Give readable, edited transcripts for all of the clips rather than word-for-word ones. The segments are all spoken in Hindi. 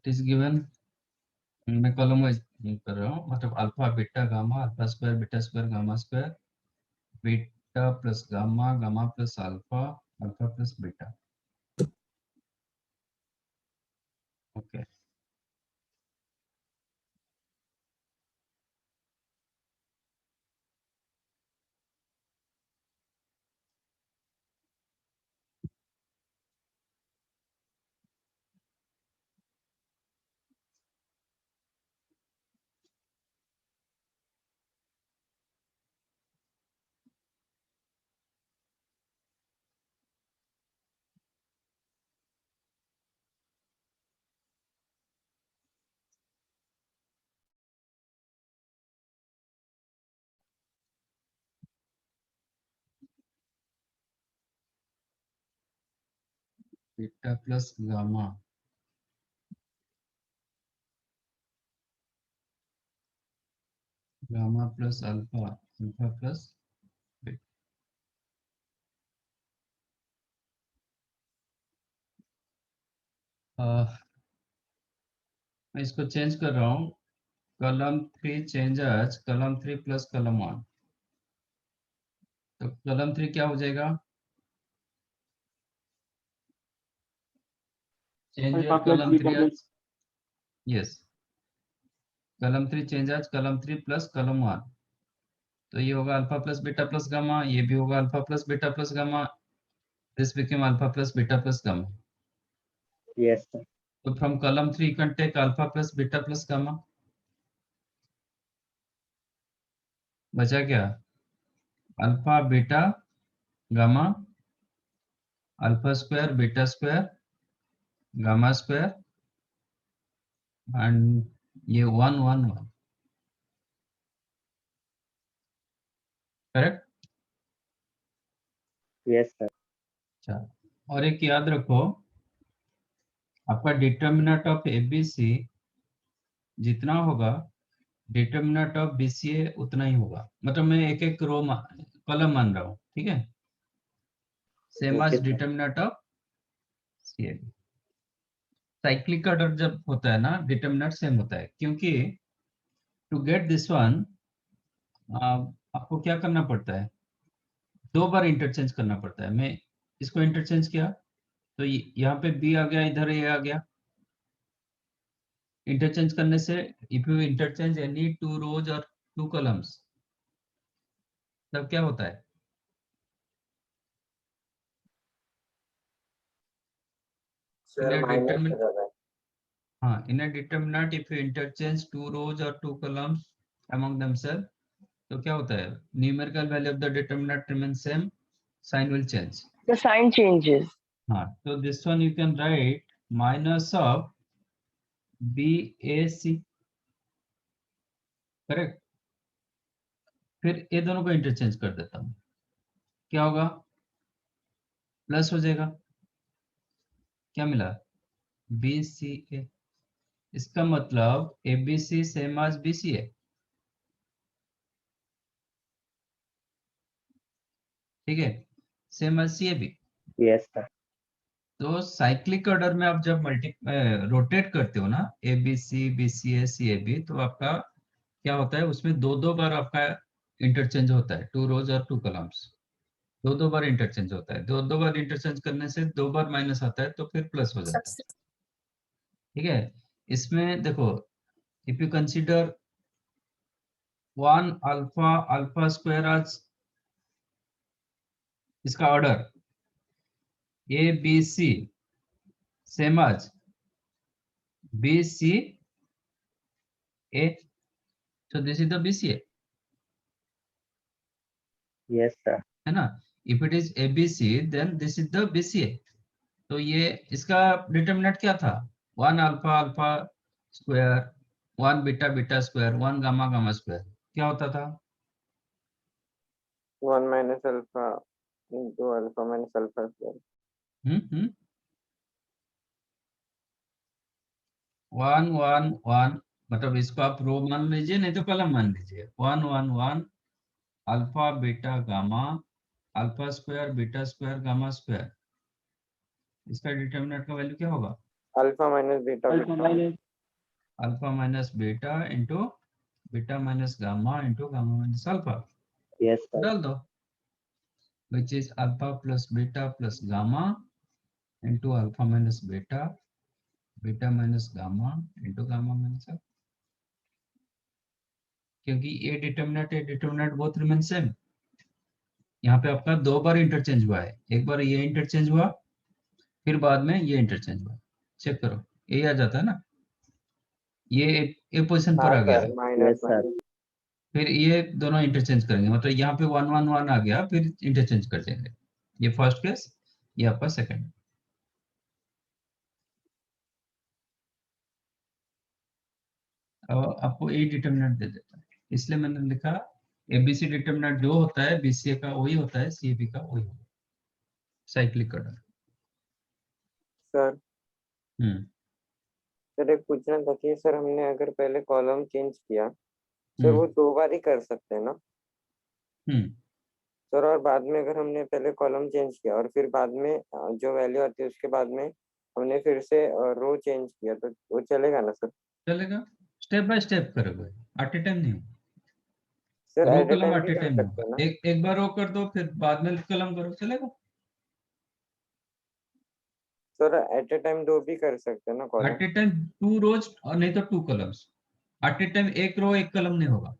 इट इज गिवन, मैं कॉलम वाइज कर रहा हूँ, मतलब alpha beta gamma, alpha square beta square gamma square, beta plus gamma, gamma plus alpha, alpha plus beta. Okay, beta plus gamma, gamma plus alpha, alpha plus beta. मैं इसको चेंज कर रहा हूँ, column 3 change as column 3 plus column 1, तो कॉलम 3 क्या हो जाएगा, change alpha your plus column beta 3 plus. आज, yes, column 3 change as column 3 plus column 1, तो ये होगा alpha plus beta plus gamma, ये भी होगा alpha plus beta plus gamma, this became alpha plus beta plus gamma. Yes sir. तो from column 3 you can take alpha plus beta plus gamma, बचा क्या, alpha beta gamma, alpha square beta square gamma square, and ये 1 1 1, करेक्ट। Yes sir. अच्छा, और एक याद रखो, आपका डिटर्मिनेंट ऑफ एबीसी जितना होगा, डिटर्मिनेंट ऑफ बीसीए उतना ही होगा, मतलब मैं एक एक रो कॉलम मान रहा हूँ, ठीक है, same okay as sir. Determinant of CAB. Cyclic order जब होता है ना, डिटर्मिनेंट सेम होता है, क्योंकि टू गेट दिस वन आपको क्या करना पड़ता है, दो बार इंटरचेंज करना पड़ता है। मैं इसको इंटरचेंज किया तो यहाँ पे बी आ गया, इधर ए आ गया, इंटरचेंज करने से if you interchange any two rows और टू कॉलम्स, तब क्या होता है, इन सर अ माइनस हो डिटरमिनेंट, जाता है। हाँ, in a determinant if you interchange two rows और टू कॉलम्स among themselves, तो क्या होता है, numerical value of the determinant remain same, sign will change. The sign changes. हाँ, तो this one you can write minus of B A C, correct. फिर ये दोनों को इंटरचेंज कर देता हूँ, क्या होगा, प्लस हो जाएगा, क्या मिला, बी सी ए, इसका मतलब A B C same as B C A, ठीक है, same as C A B. Yes sir. तो साइक्लिक ऑर्डर में आप जब रोटेट करते हो ना, A B C A B, तो आपका क्या होता है, उसमें दो दो बार आपका इंटरचेंज होता है, टू रोज और टू कॉलम्स, दो दो बार इंटरचेंज होता है, दो दो बार इंटरचेंज करने से दो बार माइनस आता है, तो फिर प्लस हो जाता है, ठीक है। इसमें देखो, if you consider one alpha, alpha square as इसका order, A B C same as B C A, so this is the BCA, yes sir. है ना, if it is ABC then this is the BCA। तो ये इसका डिटरमिनेंट क्या था, one alpha alpha square, one beta beta square, one gamma gamma square, क्या होता था, 1 minus alpha into alpha minus alpha square. Hmm, one one one, मतलब इसको आप रो मान लीजिए, नहीं तो कॉलम मान लीजिए, one one one, alpha beta gamma, alpha square beta square gamma square, इसका डिटरमिनेंट का वैल्यू क्या होगा, alpha minus beta alpha minus alpha minus beta into beta minus gamma into gamma minus alpha yes sir डाल दो, which is alpha plus beta plus gamma into alpha minus beta beta minus gamma into gamma minus alpha, क्योंकि a determinant both remain same. यहाँ पे आपका दो बार इंटरचेंज हुआ है, एक बार ये इंटरचेंज हुआ फिर बाद में ये इंटरचेंज हुआ। चेक करो, ये आ जाता है ना, ये एक पोजीशन पर हाँ आ गया सर है, माइनस यस सर फिर ये दोनों इंटरचेंज करेंगे, मतलब यहाँ पे 1 1 1 आ गया फिर इंटरचेंज कर देंगे। ये फर्स्ट केस, ये आपका सेकंड। अब आपको ए डिटर्मिनेंट दे देता है, इसलिए मैंने लिखा एबीसी डिटर्मिनेंट जो होता है बीसीए का वही होता है, सीएबी का वही होता है, cyclic order. Sir. Hmm sir एक पूछना था कि सर हमने अगर पहले कॉलम चेंज किया सर हम्म वो 2 बार ही कर सकते हैं ना हम्म सर, और बाद में अगर हमने पहले कॉलम चेंज किया और फिर बाद में जो वैल्यू आती है उसके बाद में हमने फिर से रो चेंज किया तो वो चलेगा ना सर? चलेगा, स्टेप बाय स्टेप करोगे, एट ए टाइम नहीं होगा। सर रो एट ए कलम टाइम एट भी ए कर टाइम सकते होगा, हैं ना? एक बार रो कर दो फिर बाद में कलम करो, चलेगा। सर एट ए टाइम 2 भी कर सकते हैं ना कॉलम? एट ए टाइम 2 रोज और नहीं तो 2 कलम्स, एट ए टाइम एक रो एक कलम नहीं होगा।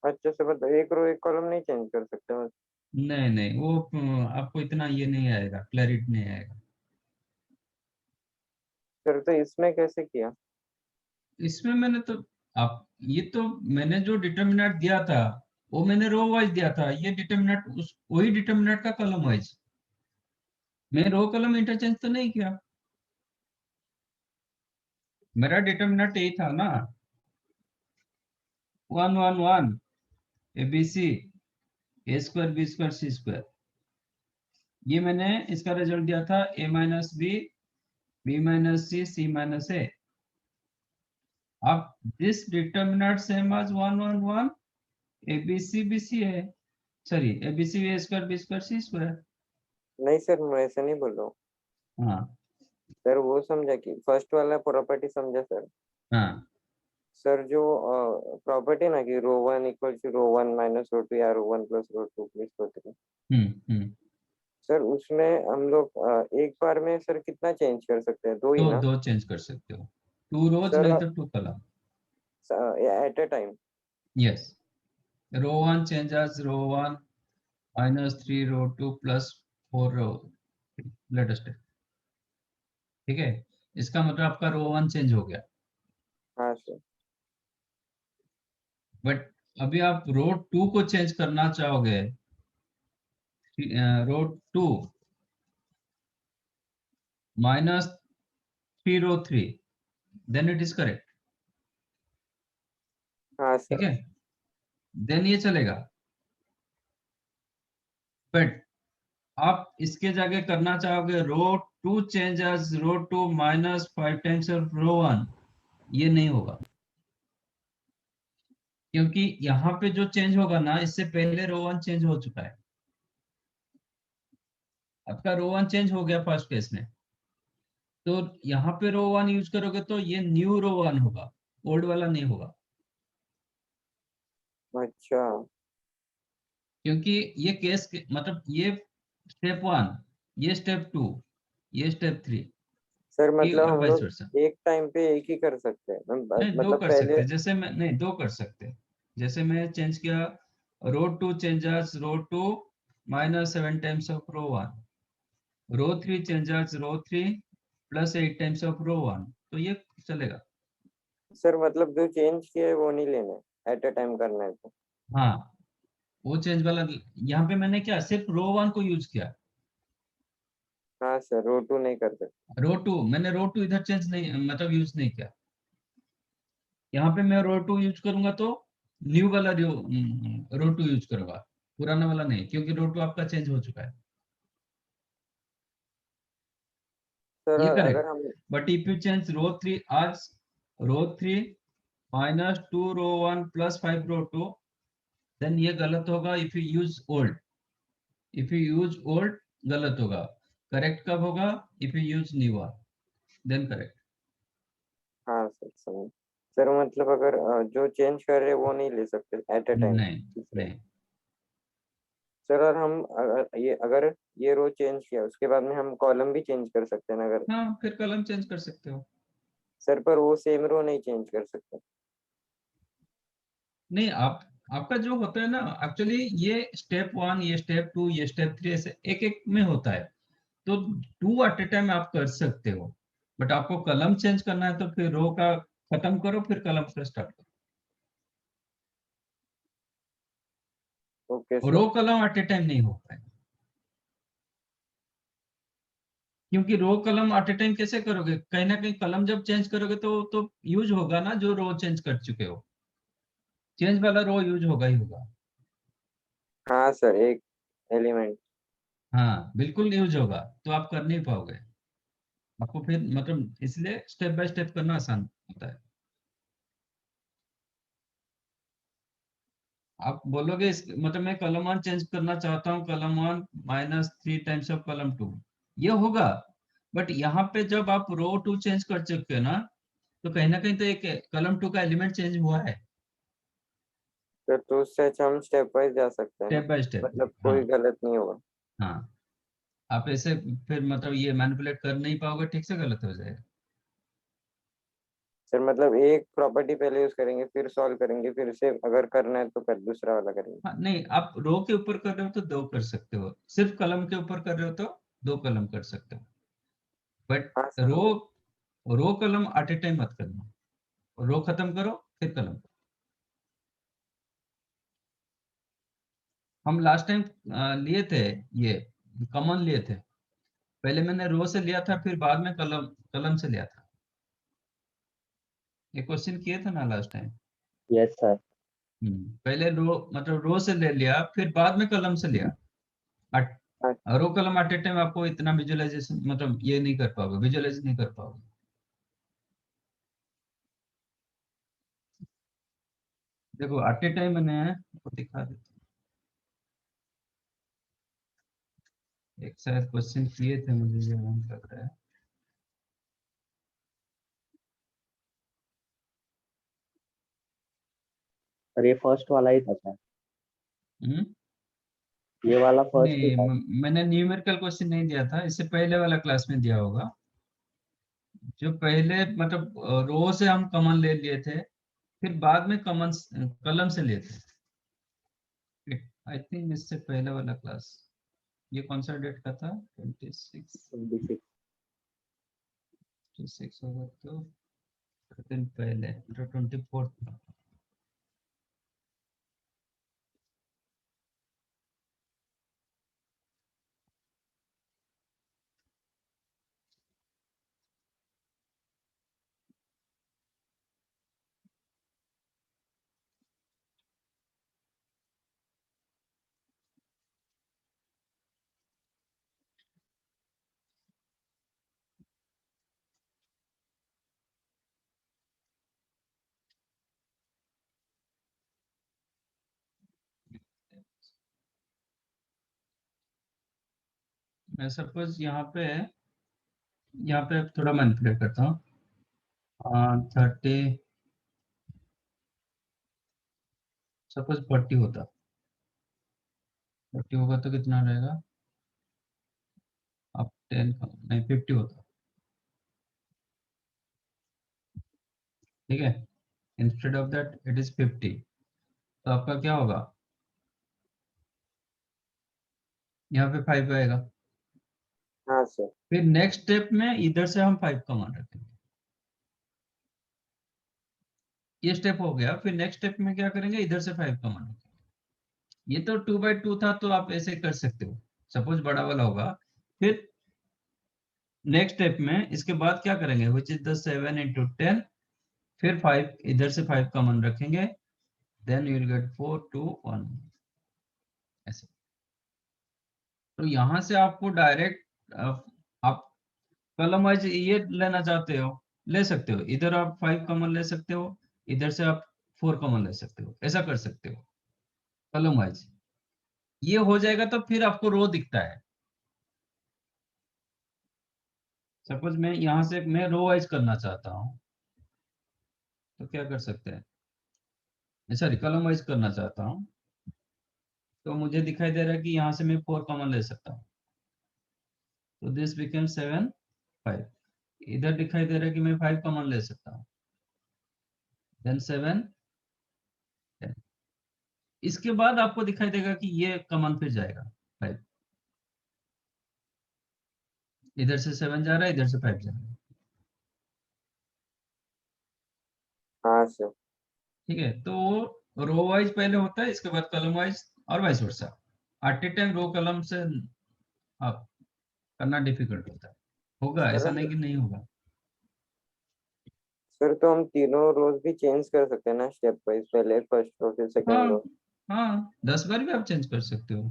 अच्छा सर, मतलब एक रो एक कॉलम नहीं चेंज कर सकते बस? नहीं नहीं, वो आपको इतना ये नहीं आएगा, क्लैरिटी नहीं आएगा। सर तो इसमें कैसे किया? इसमें मैंने तो आप ये तो मैंने जो डिटर्मिनेंट दिया था वो मैंने रो वाइज दिया था, ये डिटर्मिनेंट उस वही डिटर्मिनेंट का कलम वाइज, मैं रो कलम इंटरचेंज तो नहीं किया, मेरा डिटर्मिनेंट यही था ना, 1 1 1 ABC A square B square C square, ये मैंने इसका रिजल्ट दिया था A minus B minus C minus A. अब this determinant same as 1 1 1 ABC BC है, sorry ABC A square B square C square. नहीं सर, मैं ऐसा नहीं बोल रहा हूँ हाँ सर, वो समझा कि फर्स्ट वाला प्रॉपर्टी समझा सर। हाँ सर जो प्रॉपर्टी ना कि row 1 equal to row 1 minus row 2 या row 1 plus row 2 plus row 3, hmm. Sir उसमें हम लोग एक बार में सर कितना चेंज कर सकते हैं? 2 ही तो ना दो चेंज कर सकते हो, 2 रोज सर? नहीं तो 2 column. At a time? Yes, row 1 changes row 1 minus 3 row 2 plus 4 row, latest, ठीक है। इसका मतलब आपका रो 1 चेंज हो गया, हाँ सर। बट अभी आप रो 2 को चेंज करना चाहोगे, row 2 minus 3 row 3, then it is correct, हाँ ठीक सर। है, देन ये चलेगा। बट आप इसके जगह करना चाहोगे row 2 changes row 2 minus 5 times of row 1, ये नहीं होगा, क्योंकि यहाँ पे जो चेंज होगा ना इससे पहले रो 1 चेंज हो चुका है, आपका रो 1 चेंज हो गया फर्स्ट केस में, तो यहाँ पे रो 1 यूज करोगे तो ये न्यू रो 1 होगा, ओल्ड वाला नहीं होगा, अच्छा क्योंकि ये केस मतलब ये स्टेप 1, ये स्टेप 2, ये स्टेप 3 सर, की मतलब हम वाइस लोग वर्सा। एक टाइम पे एक ही कर सकते हैं नहीं, दो मतलब कर सकते पहले? हैं, जैसे मैं नहीं दो कर सकते हैं, जैसे मैं चेंज किया row 2 changes row 2 minus 7 times of row 1, row 3 changes row 3 plus 8 times of row 1, तो ये चलेगा। सर मतलब जो चेंज किया है वो नहीं लेना है, एट ए टाइम करना है तो? हाँ, वो चेंज वाला, यहाँ पे मैंने क्या सिर्फ रो 1 को यूज किया, हाँ सर, रो 2 नहीं कर सकते? रो 2 मैंने रो 2 इधर चेंज नहीं मतलब यूज नहीं किया, यहाँ पे मैं रो 2 यूज करूंगा तो न्यू वाला रो 2 यूज करूंगा, पुराना वाला नहीं, क्योंकि रो 2 आपका चेंज हो चुका है, सर ये अगर करेक्ट। हम but if you change row 3 as row 3 minus 2 row 1 plus 5 row 2, then ये गलत होगा। If you use old, if you use old गलत होगा, करेक्ट कब होगा? If you use new R, then correct. हाँ सर समझ। सर मतलब अगर जो चेंज कर रहे हैं वो नहीं ले सकते एट अ टाइम नहीं दूसरे। नहीं। सर और हम अगर ये रो चेंज किया उसके बाद में हम कॉलम भी चेंज कर सकते हैं ना अगर। हाँ, फिर कलम चेंज कर सकते हो। सर पर वो सेम रो नहीं चेंज कर सकते। नहीं, आप आपका जो होता है ना, एक्चुअली ये स्टेप 1, ये स्टेप 2, ये स्टेप 3, ऐसे एक एक में होता है। तो 2 एट ए टाइम आप कर सकते हो, बट आपको कलम चेंज करना है तो फिर रो का खत्म करो, फिर कलम से स्टार्ट ओके करो। सर। रो कलम एट ए टाइम नहीं हो पाएगा, क्योंकि रो कलम एट ए टाइम कैसे करोगे? कहीं ना कहीं कलम जब चेंज करोगे तो यूज होगा ना, जो रो चेंज कर चुके हो, चेंज वाला रो यूज होगा ही होगा। हाँ सर एक एलिमेंट। हाँ बिल्कुल यूज होगा, तो आप कर नहीं पाओगे। आपको फिर मतलब इसलिए स्टेप बाय स्टेप करना आसान होता है। आप बोलोगे मतलब मैं कलम 1 चेंज करना चाहता हूँ, कलम 1 -3 टाइम्स ऑफ कलम 2, ये होगा। बट यहाँ पे जब आप रो 2 चेंज कर चुके हो ना, तो कहीं ना कहीं तो एक कलम 2 का एलिमेंट चेंज हुआ है। सर तो उससे अच्छा हम स्टेप वाइज जा सकते हैं ना। Step by step. मतलब हाँ कोई गलत नहीं होगा। हाँ। आप ऐसे फिर मतलब ये मैनिपुलेट कर नहीं पाओगे ठीक से, गलत हो जाएगा। सर मतलब एक प्रॉपर्टी पहले यूज करेंगे फिर सॉल्व करेंगे फिर से अगर करना है तो कर दूसरा वाला करेंगे। हाँ नहीं, आप रो के ऊपर कर रहे हो तो 2 कर सकते हो, सिर्फ कलम के ऊपर कर रहे हो तो 2 कलम कर सकते हो। बट हाँ सर रो वो। रो कलम एट ए टाइम मत करना, रो खत्म करो फिर कलम करो। हम लास्ट टाइम लिए थे ये, कॉमन लिए थे। पहले मैंने रो से लिया था, फिर बाद में कलम कलम से लिया था। ये क्वेश्चन किए थे ना लास्ट टाइम। Yes sir. पहले रो मतलब रो से ले लिया, फिर बाद में कलम से लिया। अट, हाँ रो कलम एट ए टाइम आपको इतना विजुअलाइजेशन मतलब ये नहीं कर पाओगे, विजुअलाइज नहीं कर पाओगे। देखो एट ए टाइम मैंने आपको दिखा देता हूँ। एक शायद क्वेश्चन किए थे, मुझे जो याद लग रहा है। सर ये फर्स्ट वाला ही था सर। हम्म? ये वाला फर्स्ट ही नहीं, था। मैंने न्यूमेरिकल क्वेश्चन नहीं दिया था, इससे पहले वाला क्लास में दिया होगा। जो पहले मतलब रो से हम कॉमन ले लिए थे, फिर बाद में कॉमन कलम से लिए थे। आई थिंक इससे पहले वाला क्लास, ये कौन सा डेट का था? 26। 26। 26 होगा तो दिन पहले जो 24 था। मैं सपोज यहाँ पे थोड़ा मैनिपुलेट करता हूँ। 30, सपोज 40 होता, 40 होगा तो कितना रहेगा? अब 10 नहीं 50 होता, ठीक है। Instead of that it is 50, तो आपका क्या होगा? यहाँ पे 5 आएगा। हाँ सर। फिर नेक्स्ट स्टेप में इधर से हम 5 का मान रखेंगे। ये स्टेप हो गया, फिर नेक्स्ट स्टेप में क्या करेंगे? इधर से 5 का मान रखेंगे। ये तो 2/2 था, तो आप ऐसे कर सकते हो, सपोज बड़ा वाला होगा। फिर नेक्स्ट स्टेप में इसके बाद क्या करेंगे? विच इज द 7 into 10, फिर 5 इधर से 5 कॉमन रखेंगे, देन यू विल गेट 4 2 1 ऐसे। तो यहाँ से आपको डायरेक्ट आप कॉलम वाइज ये लेना चाहते हो, ले सकते हो। इधर आप 5 कॉमन ले सकते हो, इधर से आप 4 कॉमन ले सकते हो, ऐसा कर सकते हो कॉलम वाइज। ये हो जाएगा तो फिर आपको रो दिखता है। सपोज मैं यहाँ से मैं रो वाइज करना चाहता हूँ, तो क्या कर सकते हैं, सॉरी कॉलम वाइज करना चाहता हूँ, तो मुझे दिखाई दे रहा है कि यहाँ से मैं 4 कॉमन ले सकता हूँ, तो दिस बिकम 7 5। इधर दिखाई दे रहा है कि मैं 5 कॉमन ले सकता हूँ, देन 7 10। इसके बाद आपको दिखाई देगा कि ये कॉमन फिर जाएगा 5, इधर से 7 जा रहा है, इधर से 5 जा रहा है। हाँ सर। ठीक है, तो रो वाइज पहले होता है, इसके बाद कॉलम वाइज और vice versa. At a time row column से आप करना डिफिकल्ट होता है, होगा ऐसा नहीं कि नहीं होगा। सर तो हम तीनों रोज भी चेंज कर सकते हैं ना, स्टेप वाइज, पहले फर्स्ट रो फिर सेकंड हाँ रो। हाँ, 10 बार भी आप चेंज कर सकते हो,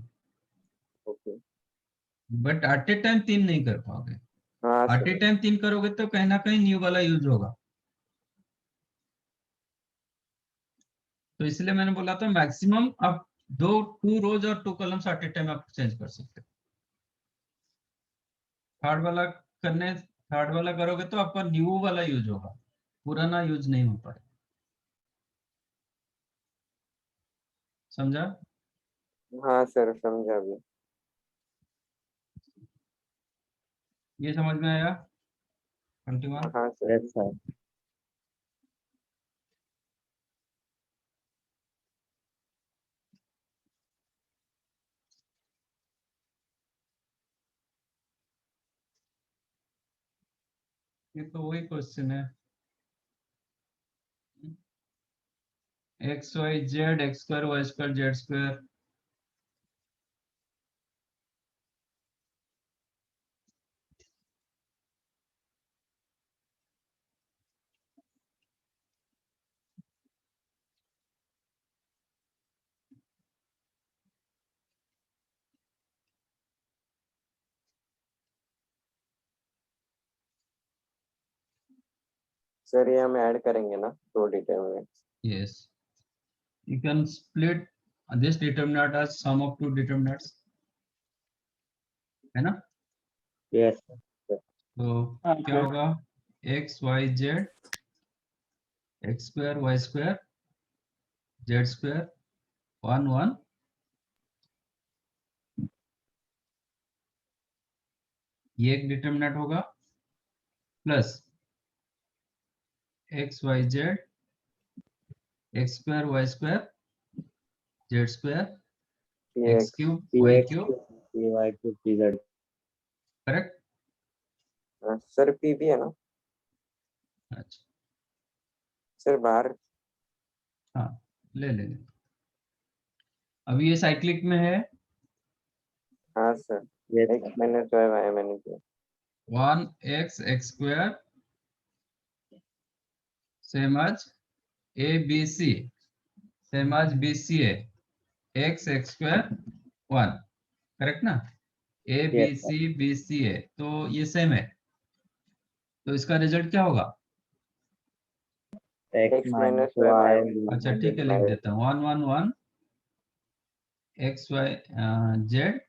okay. But at a time 3 नहीं कर पाओगे। हाँ एट ए सर। टाइम 3 करोगे तो कहीं ना कहीं न्यू वाला यूज होगा, तो इसलिए मैंने बोला था मैक्सिमम आप 2 रोज और 2 कॉलम्स एट ए टाइम आप चेंज कर सकते हो। थर्ड वाला करोगे तो आपका न्यू वाला यूज होगा, पुराना यूज नहीं हो पाएगा। समझा? हाँ सर समझा भी। ये समझ में आया? 21। हाँ सर। Yes sir. ये तो वही क्वेश्चन है, X Y Z X square Y square Z square. Sir ये हम ऐड करेंगे ना दो determinants. Yes, you can split this determinant as sum of 2 determinants, है ना? यस तो क्या होगा, X Y Z X square Y square Z square 1 1, ये एक डिटरमिनेंट होगा, plus X Y Z X square Y square Z square X cube Y cube. Y to Z. Correct? Sir P भी है ना? अच्छा, सर बाहर। हाँ ले। अभी ये साइक्लिक में है, हाँ sir. Yes X minus Y Y minus Y. 1 X X square same as A B C same as B C A X X square 1, correct ना? A B yes C B C A, तो ये सेम है, तो इसका रिजल्ट क्या होगा? X X minus minus Y Y Y अच्छा ठीक है, लिख माइनस। देता हूँ 1 1 1 एक्स वाई जेड।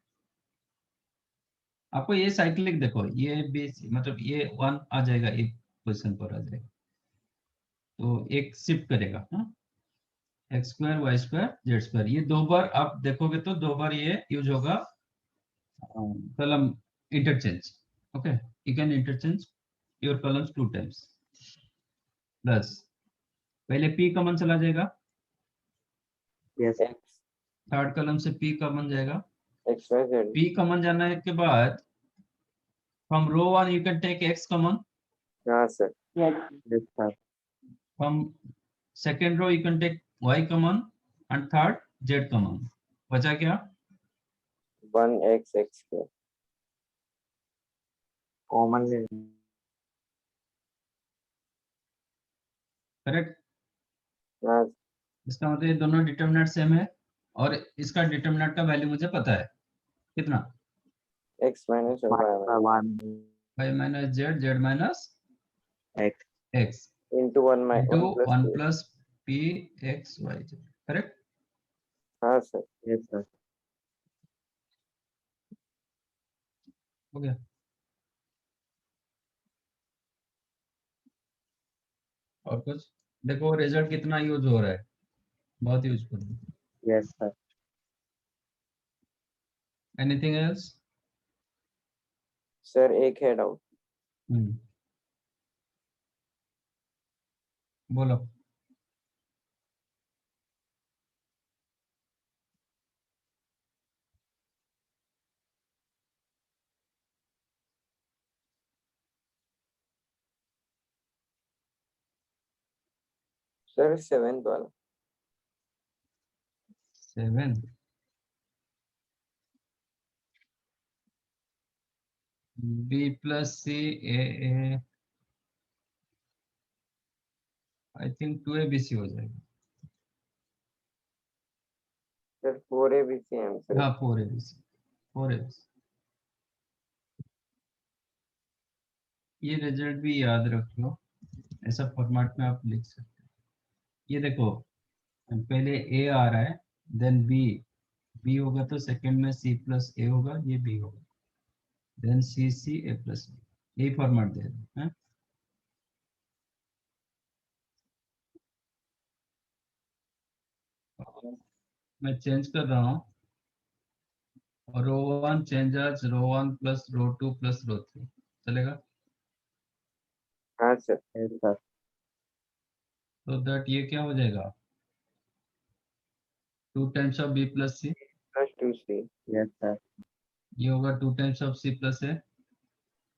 आपको ये साइक्लिक देखो, ये बी मतलब ये 1 आ जाएगा, एक पोजिशन पर आ जाएगा, तो एक शिफ्ट करेगा, हाँ, X square Y square Z square, ये 2 बार आप देखोगे तो 2 बार ये यूज होगा column interchange. Okay, you can interchange your columns 2 times, plus पहले p कॉमन चला जाएगा, यस एक्स थर्ड कॉलम से p कॉमन जाएगा, X Y Z. p common जाने के बाद from row 1 you can take x common, हाँ sir. Yes sir. From second row you can take y common and third z common, बचा क्या? 1 x x स्क्वायर। कॉमन ले। करेक्ट? हाँ। इसका मतलब ये दोनों डिटरमिनेंट सेम है, और इसका डिटरमिनेंट का वैल्यू मुझे पता है कितना, X minus Y y minus Z Z minus X x into into 1 1 plus. Plus p x y z। Correct? हाँ सर। Yes sir. हो गया? और कुछ देखो रिजल्ट कितना यूज हो रहा है, बहुत useful. Yes, sir. Anything else? Sir एक है डाउट। बोलो। सर 7th वाला। 7 B plus C A I think 2ABC हो जाएगा। सर 4ABC है सर। हाँ 4ABC 4ABC। ये रिजल्ट भी याद रख लो, ऐसा फॉर्मेट में आप लिख सकते हो। ये देखो पहले ए आ रहा है, देन बी, बी होगा तो सेकंड में सी प्लस ए होगा, ये बी होगा, then C C A plus B, यही फॉर्मेट दे रहे हैं। मैं चेंज कर रहा हूँ, row 1 changes row 1 plus row 2 plus row 3, चलेगा? हाँ सर। Yes, sir. तो दैट ये क्या हो जाएगा, 2 times of B plus C, plus 2C। Yes, sir. ये होगा 2 times of C plus A,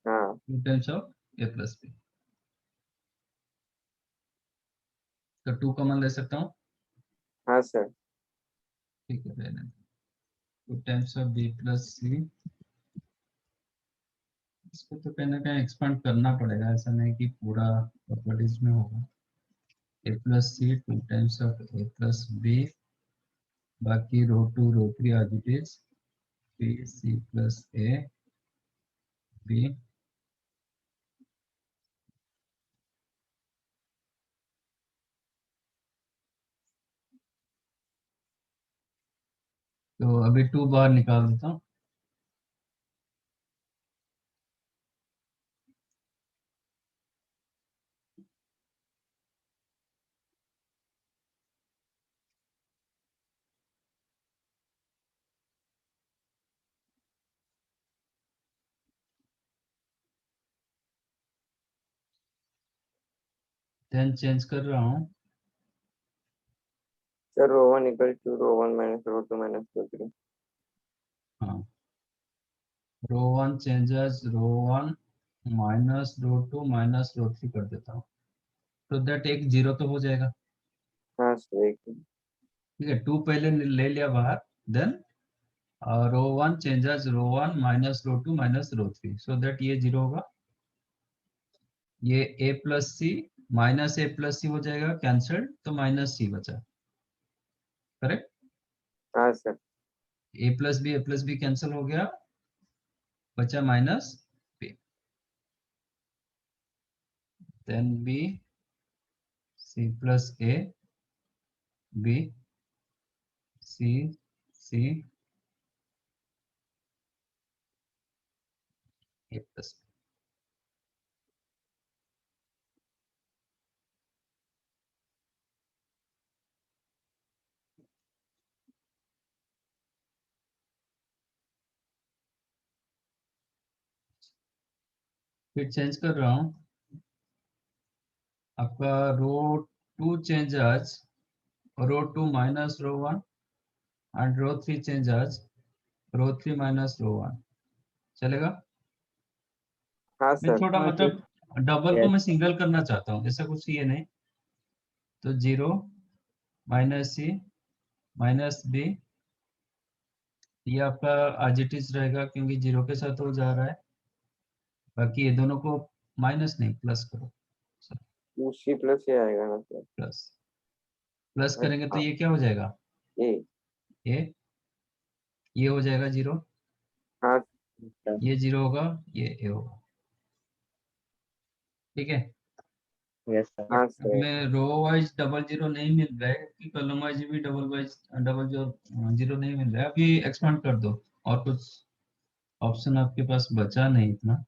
हाँ 2 times of A plus B. तो 2 कॉमन ले सकता हूँ, हाँ सर। ठीक है, रहने दो। 2 टाइम्स ऑफ बी प्लस सी, इसको तो कहीं ना कहीं एक्सपांड करना पड़ेगा, ऐसा नहीं कि पूरा प्रॉपर्टीज में होगा। A plus C 2 times of A plus B, बाकी row 2 row 3 as it is B C plus A B. तो अभी 2 बाहर निकाल देता हूँ, देन चेंज कर रहा हूँ। Sir row 1 equal to row 1 minus row 2 minus row 3। हाँ row 1 changes row 1 minus row 2 minus row 3 कर देता हूँ, तो दैट एक जीरो तो हो जाएगा। हाँ सर एक। ठीक है, 2 पहले ले लिया बाहर, then row 1 changes row 1 minus row 2 minus row 3, so that ये जीरो होगा। ये a plus C minus A plus C हो जाएगा कैंसल्ड, तो माइनस सी बचा, करेक्ट? हाँ sir. A plus B cancel हो गया, बचा minus B, then B C plus A B C C A plus B. फिर चेंज कर रहा हूँ, आपका row 2 changes row 2 minus row 1 and row 3 changes row 3 minus row 1, चलेगा? हाँ मैं सर। थोड़ा हाँ, मतलब डबल को Yes. मैं सिंगल करना चाहता हूँ, ऐसा कुछ ये नहीं। तो 0 माइनस सी माइनस बी, ये आपका आज इट इज रहेगा क्योंकि 0 के साथ हो जा रहा है, बाकी ये दोनों को माइनस नहीं प्लस करो, 2C प्लस ये आएगा ना सर। प्लस प्लस करेंगे तो हाँ ये क्या हो जाएगा, ए। ये हो जाएगा 0, हाँ Yes, sir. ये 0 होगा, ये ए होगा, ठीक है? Yes, sir. बट हाँ सर। हमें रो वाइज डबल जीरो नहीं मिल रहा है, क्योंकि कॉलम वाइज भी डबल जीरो नहीं मिल रहा है। अभी एक्सपांड कर दो, और कुछ ऑप्शन आपके पास बचा नहीं इतना,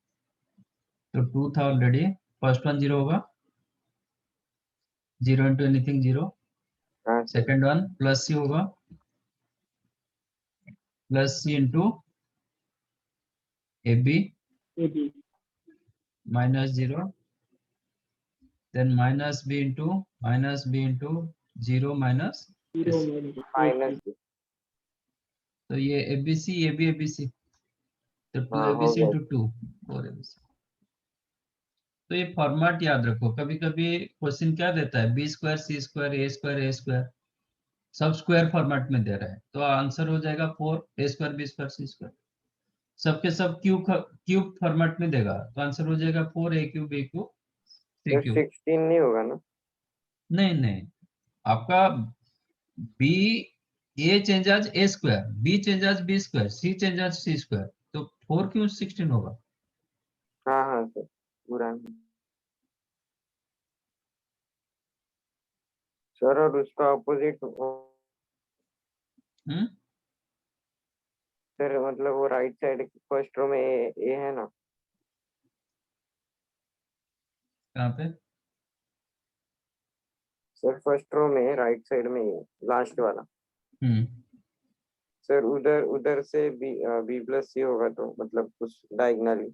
तो 2 था ऑलरेडी, फर्स्ट वन 0 होगा, 0 इंटू एनीथिंग 0। हाँ sir. Second one plus C होगा, plus C into A B minus 0, then minus B into 0 minus S. Minus B. तो ये एबीसी ये भी एबीसी, तो 2 हाँ हो एबीसी गया। Into 2 4 ABC. तो ये फॉर्मेट याद रखो, कभी कभी क्वेश्चन क्या देता है, बी स्क्वायर सी स्क्वायर ए स्क्वायर ए स्क्वायर, सब स्क्वायर फॉर्मेट में दे रहा है, तो आंसर हो जाएगा 4 ए square B square C square. सबके सब क्यूब फॉर्मेट में देगा, तो आंसर हो जाएगा 4 ए क्यूब सी तो क्यूब। 16 नहीं होगा ना? नहीं नहीं, आपका बी ए चेंज आज ए स्क्वायर, बी चेंज आज बी स्क्वायर, सी चेंज आज सी स्क्वायर, तो 4 क्यों 16 होगा। हाँ हाँ सर, पूरा। सर और उसका ऑपोजिट हम्म, सर, मतलब वो राइट साइड फर्स्ट रो में ए है ना? कहाँ पे। सर फर्स्ट रो में राइट साइड में ए, लास्ट वाला। हम्म, सर उधर उधर से बी प्लस सी होगा, तो मतलब उस डायगनली।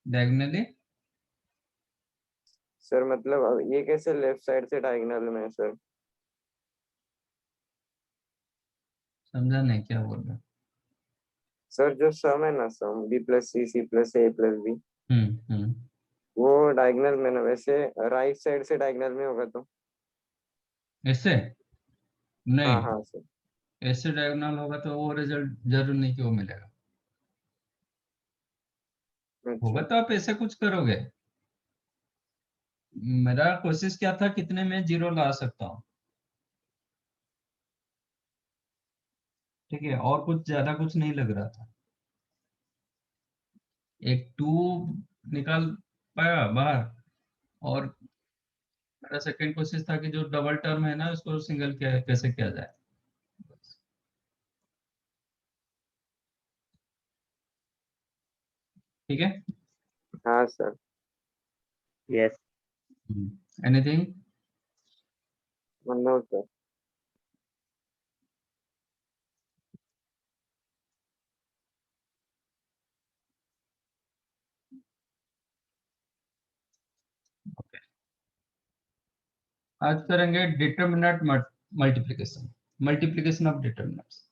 डायगोनली सर मतलब अब ये कैसे लेफ्ट साइड से डायगनल में है सर? समझा नहीं क्या बोल रहा। सर जो सम है ना, sum B plus C plus A plus B, hmm, वो डायगनल में ना, वैसे राइट साइड से डायगनल में होगा तो। ऐसे हाँ नहीं, हाँ सर। ऐसे डायगोनल होगा तो वो रिजल्ट जरूर नहीं कि वो मिलेगा। होगा अच्छा। तो आप ऐसे कुछ करोगे। मेरा कोशिश क्या था, कितने में जीरो ला सकता हूँ, ठीक है, और कुछ ज्यादा कुछ नहीं लग रहा था। एक 2 निकाल पाया बाहर, और मेरा सेकंड कोशिश था कि जो डबल टर्म है ना उसको सिंगल कैसे किया जाए। ठीक है। हाँ sir. yes, anything. No sir. आज करेंगे determinant multiplication, multiplication of determinants.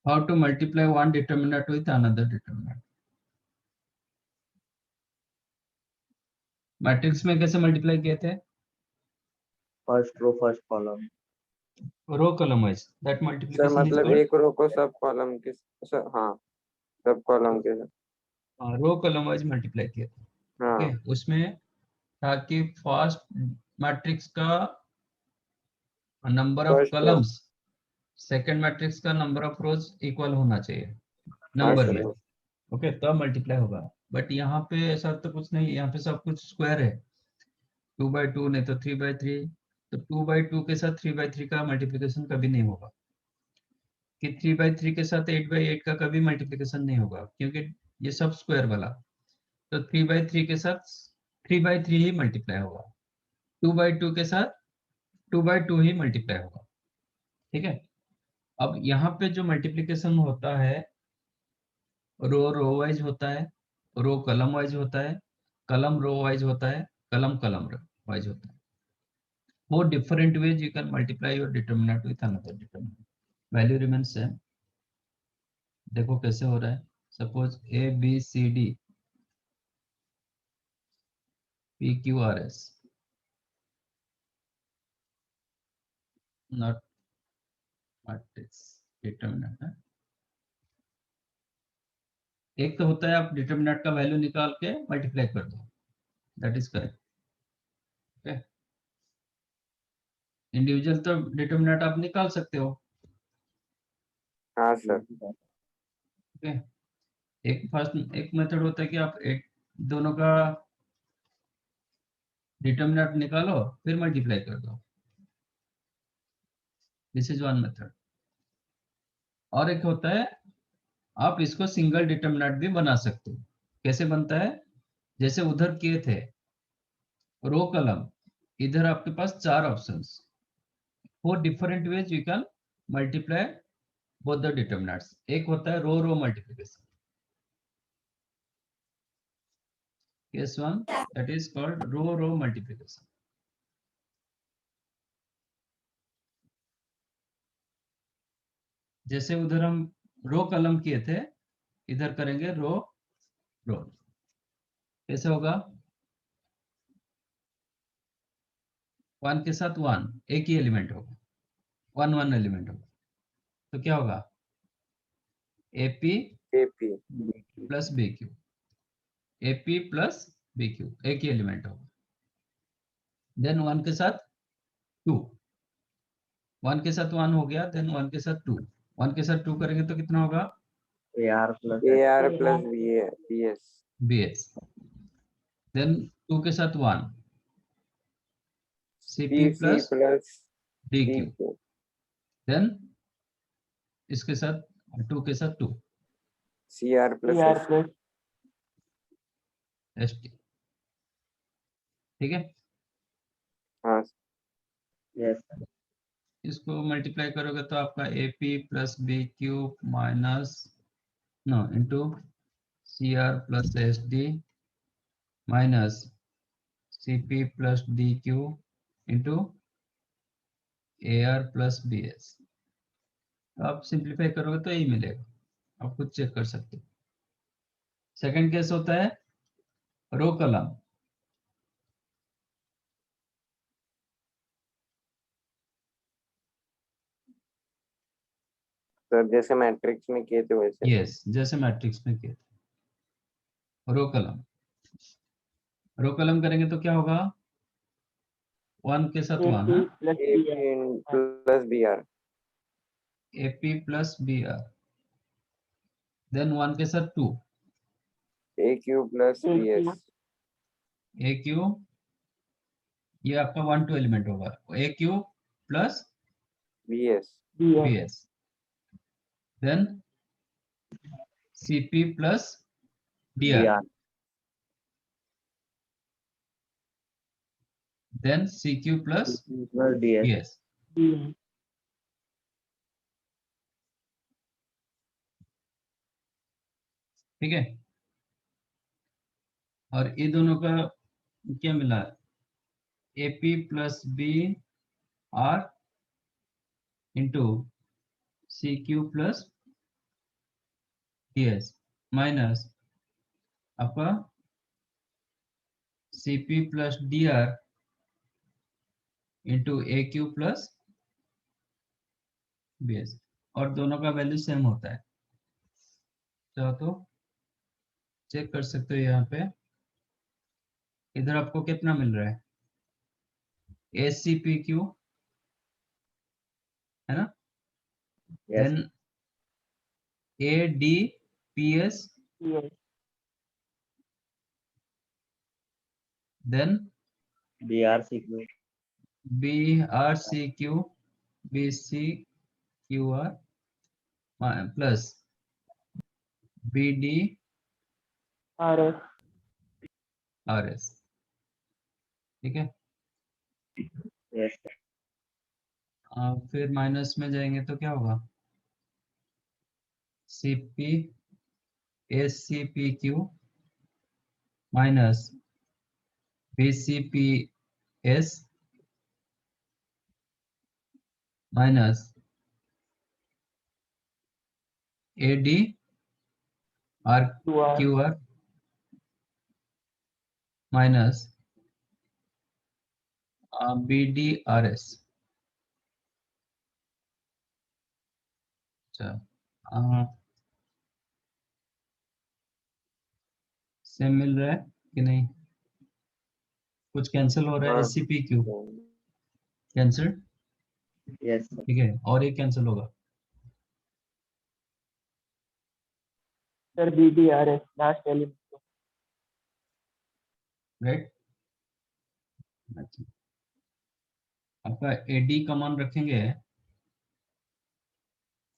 How to multiply one determinant with another determinant. Matrix में कैसे मल्टीप्लाई किए थे, first row first column, row column wise, that sir multiplication is मतलब कॉल्ड एक रो को सब कॉलम के सर, हाँ, सब कॉलम के साथ। रो कॉलम वाइज मल्टीप्लाई किए थे। ओके, हाँ उसमें था कि फर्स्ट मैट्रिक्स का number of first row. Columns second matrix का नंबर ऑफ रोज इक्वल होना चाहिए हाँ नंबर सर। में। ओके, तब मल्टीप्लाई होगा। बट यहाँ पे ऐसा तो कुछ नहीं, यहाँ पे सब कुछ स्क्वायर है, 2 by 2 नहीं तो 3 by 3, तो 2 by 2 के साथ 3 by 3 का मल्टीप्लिकेशन कभी नहीं होगा, कि 3 by 3 के साथ 8 by 8 का कभी मल्टीप्लिकेशन नहीं होगा, क्योंकि ये सब स्क्वायर वाला। तो 3 by 3 के साथ 3 by 3 ही मल्टीप्लाई होगा, 2 by 2 के साथ 2 by 2 ही मल्टीप्लाई होगा। ठीक है। अब यहाँ पे जो मल्टीप्लिकेशन होता है, रो वाइज होता है, रो कलम वाइज होता है, कलम रो वाइज होता है, कलम कलम वाइज होता है। Four different ways you can multiply your determinant with another determinant. Value remains same. देखो कैसे हो रहा है, suppose A B C D P Q R S, not matrix determinant है। एक तो होता है आप डिटरमिनेंट का वैल्यू निकाल के मल्टीप्लाई कर दो, that is correct. Okay, individual तो डिटरमिनेंट आप निकाल सकते हो, हाँ सर। ओके, एक मेथड होता है कि आप एक दोनों का डिटरमिनेंट निकालो फिर मल्टीप्लाई कर दो, दिस इज वन मेथड। और एक होता है आप इसको सिंगल डिटरमिनेंट भी बना सकते हो। कैसे बनता है, जैसे उधर किए थे रो कॉलम, इधर आपके पास 4 options, 4 different ways you can multiply both the determinants. एक होता है row row multiplication, case one that is called row row multiplication. जैसे उधर हम रो कॉलम किए थे, इधर करेंगे रो रो। कैसे होगा, 1 के साथ 1 एक ही एलिमेंट होगा, 1 1 एलिमेंट होगा, तो क्या होगा AP AP plus BQ, AP plus BQ एक ही एलिमेंट होगा। देन 1 के साथ 2, 1 के साथ 1 हो गया, देन 1 के साथ 2, 1 के साथ 2 करेंगे तो कितना होगा AR plus AR plus BS BS। Then 2 के साथ 1 CP PC plus plus DQ, DQ then इसके साथ 2 के साथ 2 CR plus ST। ठीक है, हाँ yes इसको मल्टीप्लाई करोगे तो आपका AP plus BQ minus no into CR plus SD minus CP plus DQ into AR plus BS। आप सिंप्लीफाई करोगे तो यही मिलेगा, आप खुद चेक कर सकते हो। सेकंड केस होता है रो कॉलम, सर जैसे मैट्रिक्स में किए थे वैसे। यस जैसे मैट्रिक्स में किए थे रो कॉलम। रो कॉलम करेंगे तो क्या होगा, 1 के साथ 1 है AP plus BR AP plus BR, then 1 के साथ 2 AQ plus BS AQ, ये आपका 1 2 एलिमेंट होगा, AQ plus BS BS, then CP plus DR, DR then CQ plus plus DS BS। ठीक है, और ये दोनों का क्या मिला, AP plus BR into CQ plus DS minus आपका CP plus DR into AQ plus BS, और दोनों का वैल्यू सेम होता है। तो चेक कर सकते हो यहाँ पे, इधर आपको कितना मिल रहा है ACPQ है ना, yes then ADPS, then BRCQ BRCQ BCQR plus BDRS। ठीक है, yes फिर माइनस में जाएंगे तो क्या होगा, CP ACPQ minus BCPS minus ADRQR minus BDRS। अच्छा, सेम मिल रहा है कि नहीं, कुछ कैंसिल हो रहा है, हाँ SCPQ कैंसिल, yes sir. ठीक है, और एक कैंसिल होगा सर BDRS लास्ट एलिमेंट को। राइट। अच्छा, आपका एडी कॉमन रखेंगे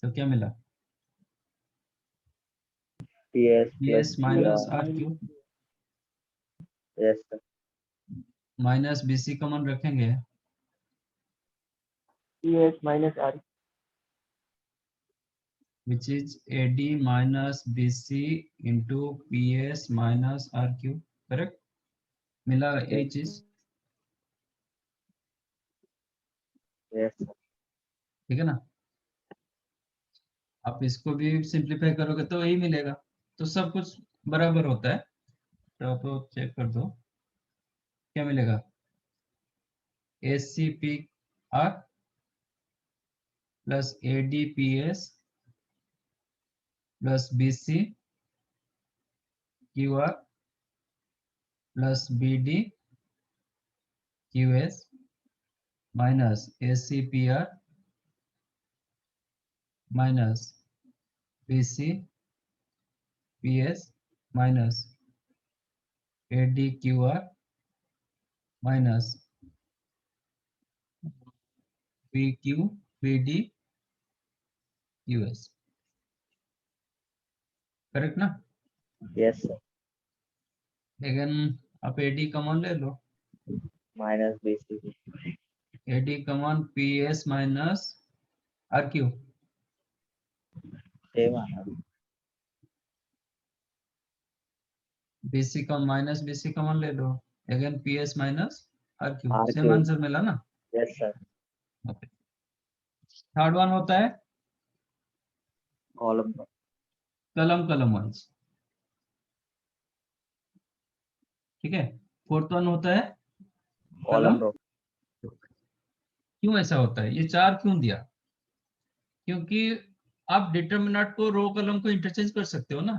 तो क्या मिला? TS plus PS minus BR. R Q Yes, sir. Minus BC common रखेंगे PS minus R which is AD minus BC into PS minus RQ, correct? मिला यही Yes. चीज, Yes, sir. ठीक है ना? आप इसको भी सिंप्लीफाई करोगे तो यही मिलेगा, तो सब कुछ बराबर होता है। तो आप चेक कर दो क्या मिलेगा। ACPR plus ADPS plus BC QR plus BD QS minus ACPR minus BC PS minus ADQR minus PQ PD US, correct ना? Yes, sir. लेकिन आप AD कॉमन ले लो, Minus BC. AD common PS minus RQ, Same आना. BC common minus BC common ले लो, again PS minus RQ, RQ. Same answer मिला ना? Yes, sir. Okay. Third one होता है Column. कलम कलम वाइज, ठीक है। फोर्थ वन होता है कलम। Column row. क्यों ऐसा होता है, ये चार क्यों दिया? क्योंकि आप डिटरमिनेंट को रो कलम को इंटरचेंज कर सकते हो ना,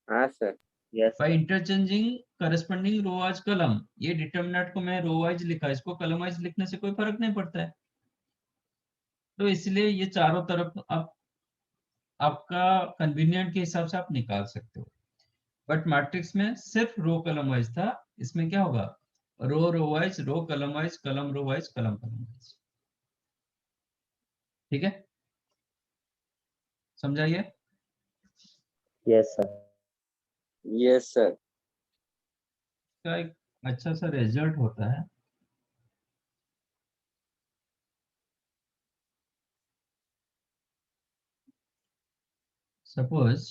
हाँ sir. Yes, bye sir. Interchanging corresponding row wise column. ये डिटरमिनेंट को मैं रो वाइज लिखा, इसको कलम वाइज लिखने से कोई फर्क नहीं पड़ता है, तो इसलिए ये चारों तरफ आप आपका कन्वीनियंट के हिसाब से आप निकाल सकते हो। बट मैट्रिक्स में सिर्फ रो कलम वाइज था, इसमें क्या होगा, रो रो वाइज, रो कलम वाइज, कलम रो वाइज, कलम कलम वाइज, ठीक है? समझाइए। Yes, sir. Yes sir. का एक अच्छा सा रिजल्ट होता है, suppose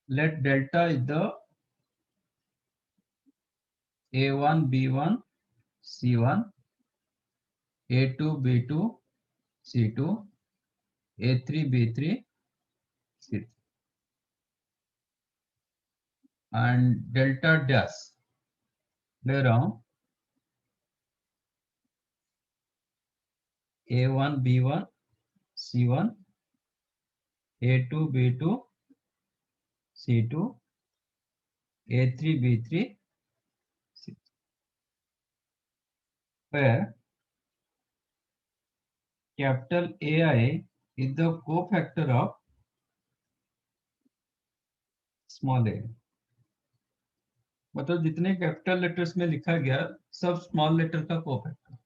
let delta is the A1 B1 C1 A2 B2 C2 A3 B3 C3 and delta dash ले रहा हूं A1 B1 C1 A2 B2 C2 A3 B3 C3, where capital AI is the cofactor of small a। मतलब जितने कैपिटल लेटर्स में लिखा गया सब स्मॉल लेटर का कोफैक्टर।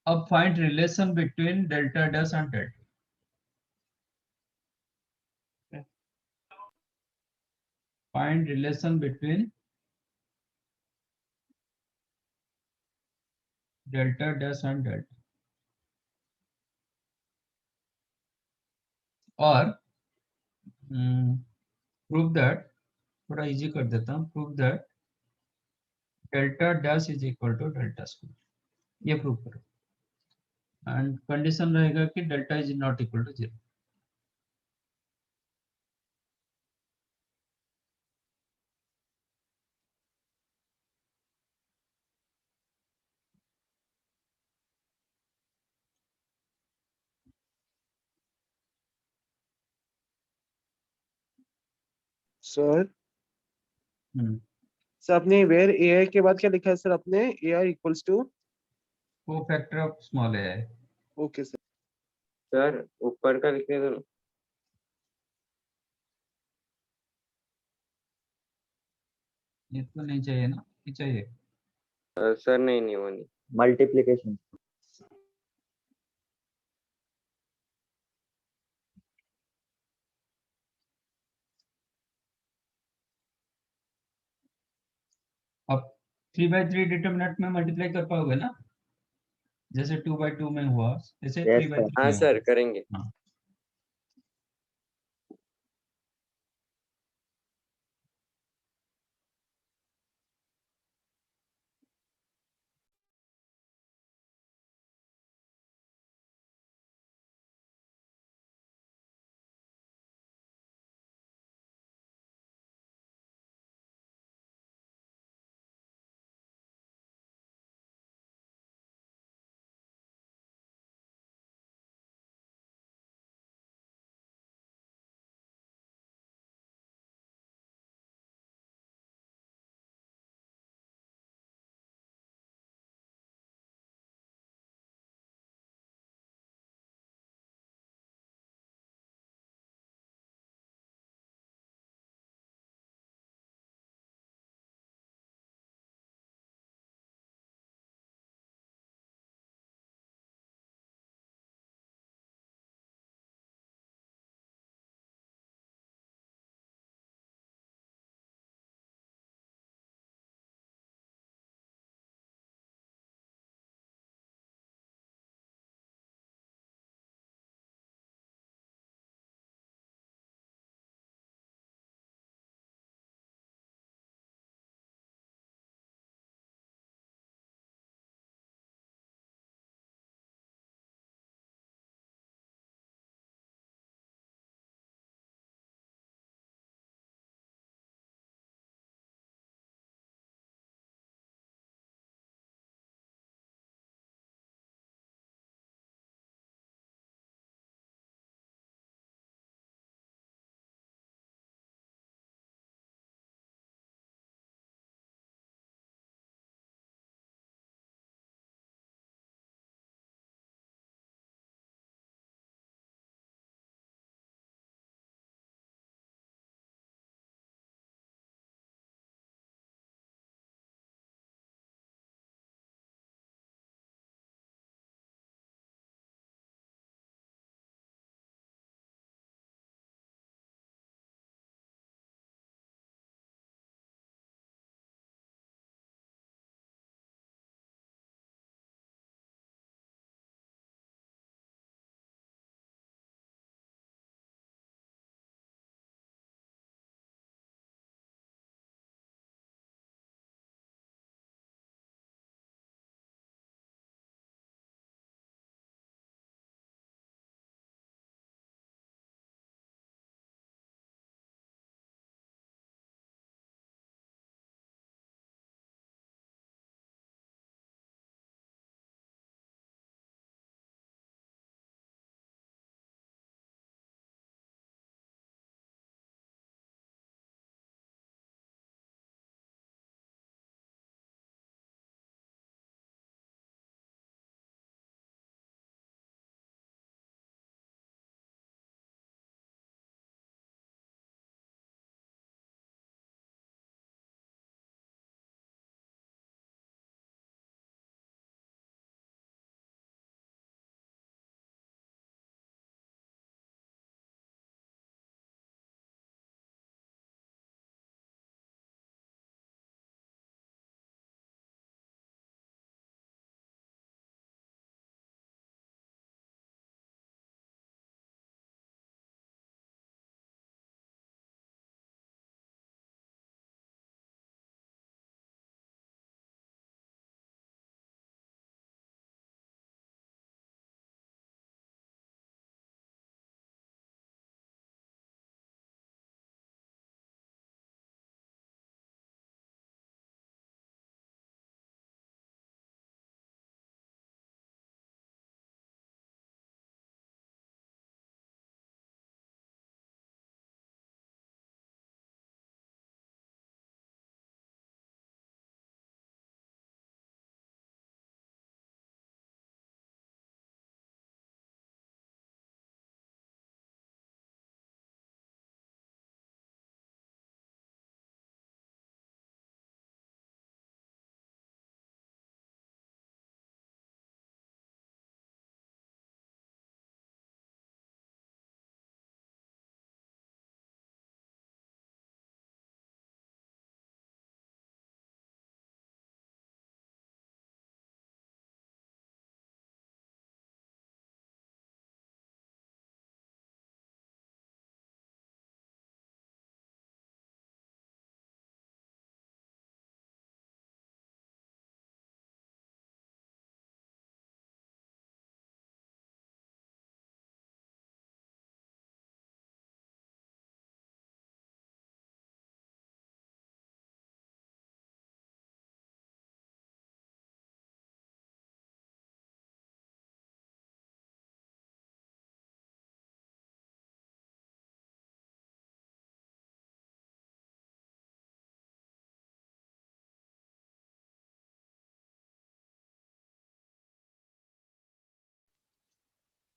अब find relation between delta dash and delta. Find relation between delta dash and delta, और प्रूव दैट, थोड़ा इजी कर देता हूँ, prove that delta dash is equal to delta square, ये प्रूव करो। एंड कंडीशन रहेगा कि delta is not equal to 0। Sir hmm, sir आपने वेयर AI के बाद क्या लिखा है सर आपने? AI equals to cofactor of small ए है। Okay sir. सर ऊपर का लिख दे दो। ये तो नहीं चाहिए ना, ये चाहिए। सर नहीं वो नहीं। मल्टीप्लीकेशन। अब 3/3 डिटर्मिनेंट में मल्टीप्लाई कर पाओगे ना, जैसे 2/2 में हुआ, जैसे Yes, 3/3 हाँ में सर होगा। करेंगे। हाँ।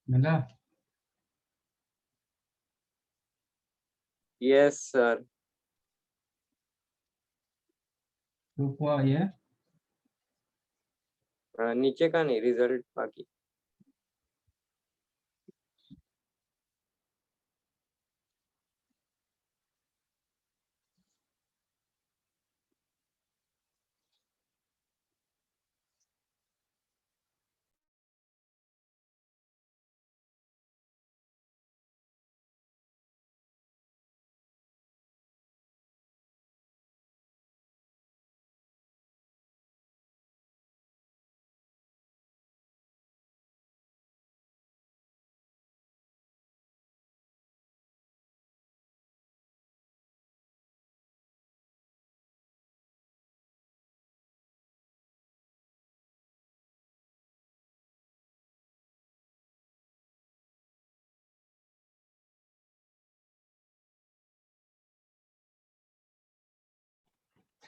मिला? Yes sir. प्रूफ हुआ ये? नीचे का नहीं, रिजल्ट बाकी।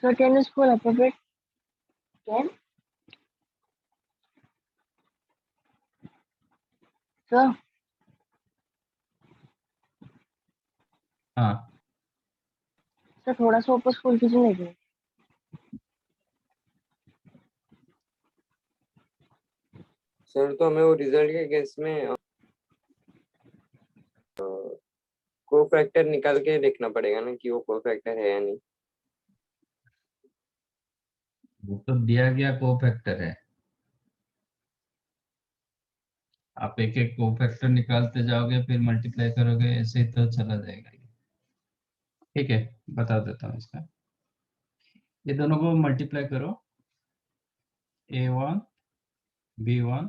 Sir, can you scroll up a bit? Can? Sir, हाँ sir थोड़ा सा ऊपर स्क्रॉल कीजिए लेकिन। सर तो हमें वो रिजल्ट के केस में को फैक्टर निकाल के देखना पड़ेगा ना कि वो को फैक्टर है या नहीं। वो तो दिया गया कोफैक्टर है, आप एक एक कोफैक्टर निकालते जाओगे फिर मल्टीप्लाई करोगे, ऐसे ही तो चला जाएगा ये। ठीक है, बता देता हूँ इसका। ये दोनों को मल्टीप्लाई करो, A1 B1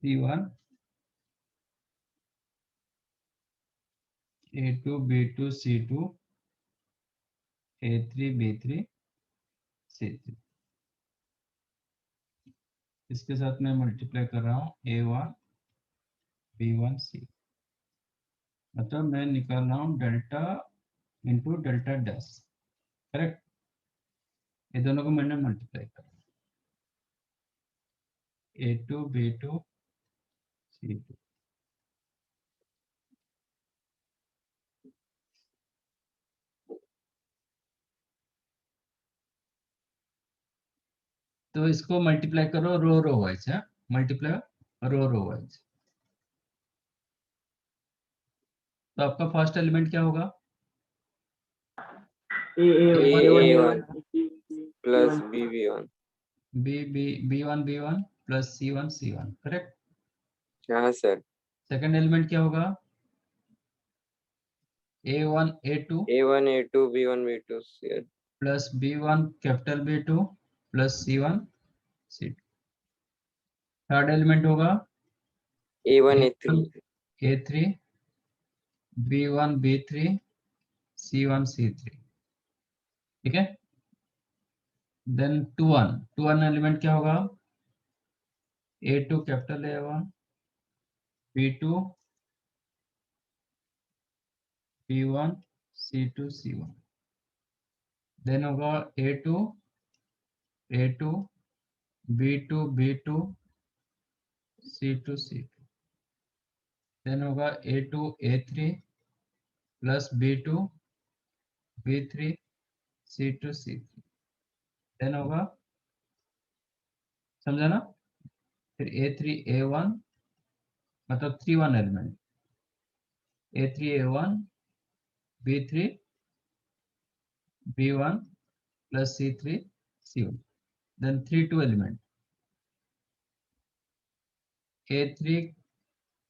C1 A2 B2 C2 A3 B3 C3। इसके साथ मैं मल्टीप्लाई कर रहा हूँ A1 B1 C, मतलब मैं निकाल रहा हूँ delta into delta dash. Correct? ये दोनों को मैंने मल्टीप्लाई करा, A2 B2 C2। तो इसको मल्टीप्लाई करो रो रो वाइज है, मल्टीप्लाई रो वाइज। तो आपका फर्स्ट एलिमेंट क्या होगा? A1 plus B1। B1 B1 plus C1 C1। Correct? हाँ सर। सेकंड एलिमेंट क्या होगा? A1 A2 A1 A2 B1 B2 C। Plus B1 capital B2 plus C1 C2। Third element होगा A1 A3 A3 B1 B3 C1 C3। ठीक है? देन 2 1 एलिमेंट क्या होगा? A2 capital A1 B2 B1 C2 C1। Then होगा A2 B2 B2 C2 C2। Then होगा A2 A3 plus B2 B3 C2 C3। Then होगा, समझा ना? फिर A3 A1 मतलब 3 1 element, A3 A1 B3 B1 plus C3 C1। Then 3 2 element, A3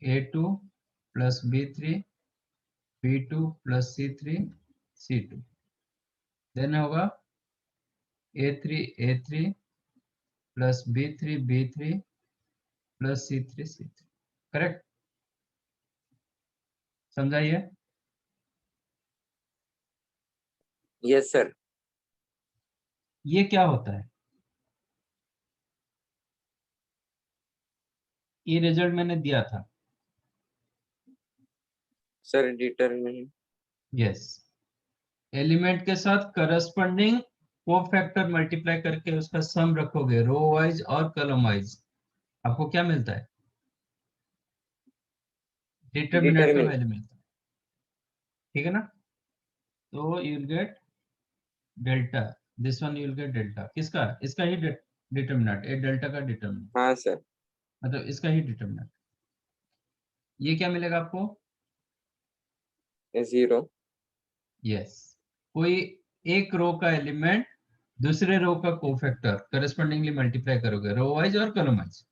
A2 plus B3 B2 plus C3 C2। Then होगा A3 A3 plus B3 B3 plus C3 C3। Correct? समझाइए। Yes sir. ये क्या होता है? ये रिजल्ट मैंने दिया था। Sir determinant. यस, एलिमेंट के साथ करस्पॉन्डिंग कोफैक्टर मल्टीप्लाई करके उसका सम रखोगे रो वाइज और कॉलम वाइज, आपको क्या मिलता है? डिटर्मिनेंट का Determinant. वैल्यू मिलता है, ठीक है ना। तो you will get delta, this one you will get delta, किसका, इसका ही डिटर्मिनेंट, ए डेल्टा का डिटर्मिनेंट, हाँ सर, मतलब इसका ही डिटर्मिनेंट। ये क्या मिलेगा आपको, 0. यस, कोई एक रो का एलिमेंट दूसरे रो का कोफैक्टर करस्पॉन्डिंगली मल्टीप्लाई करोगे, रो वाइज और कॉलम वाइज,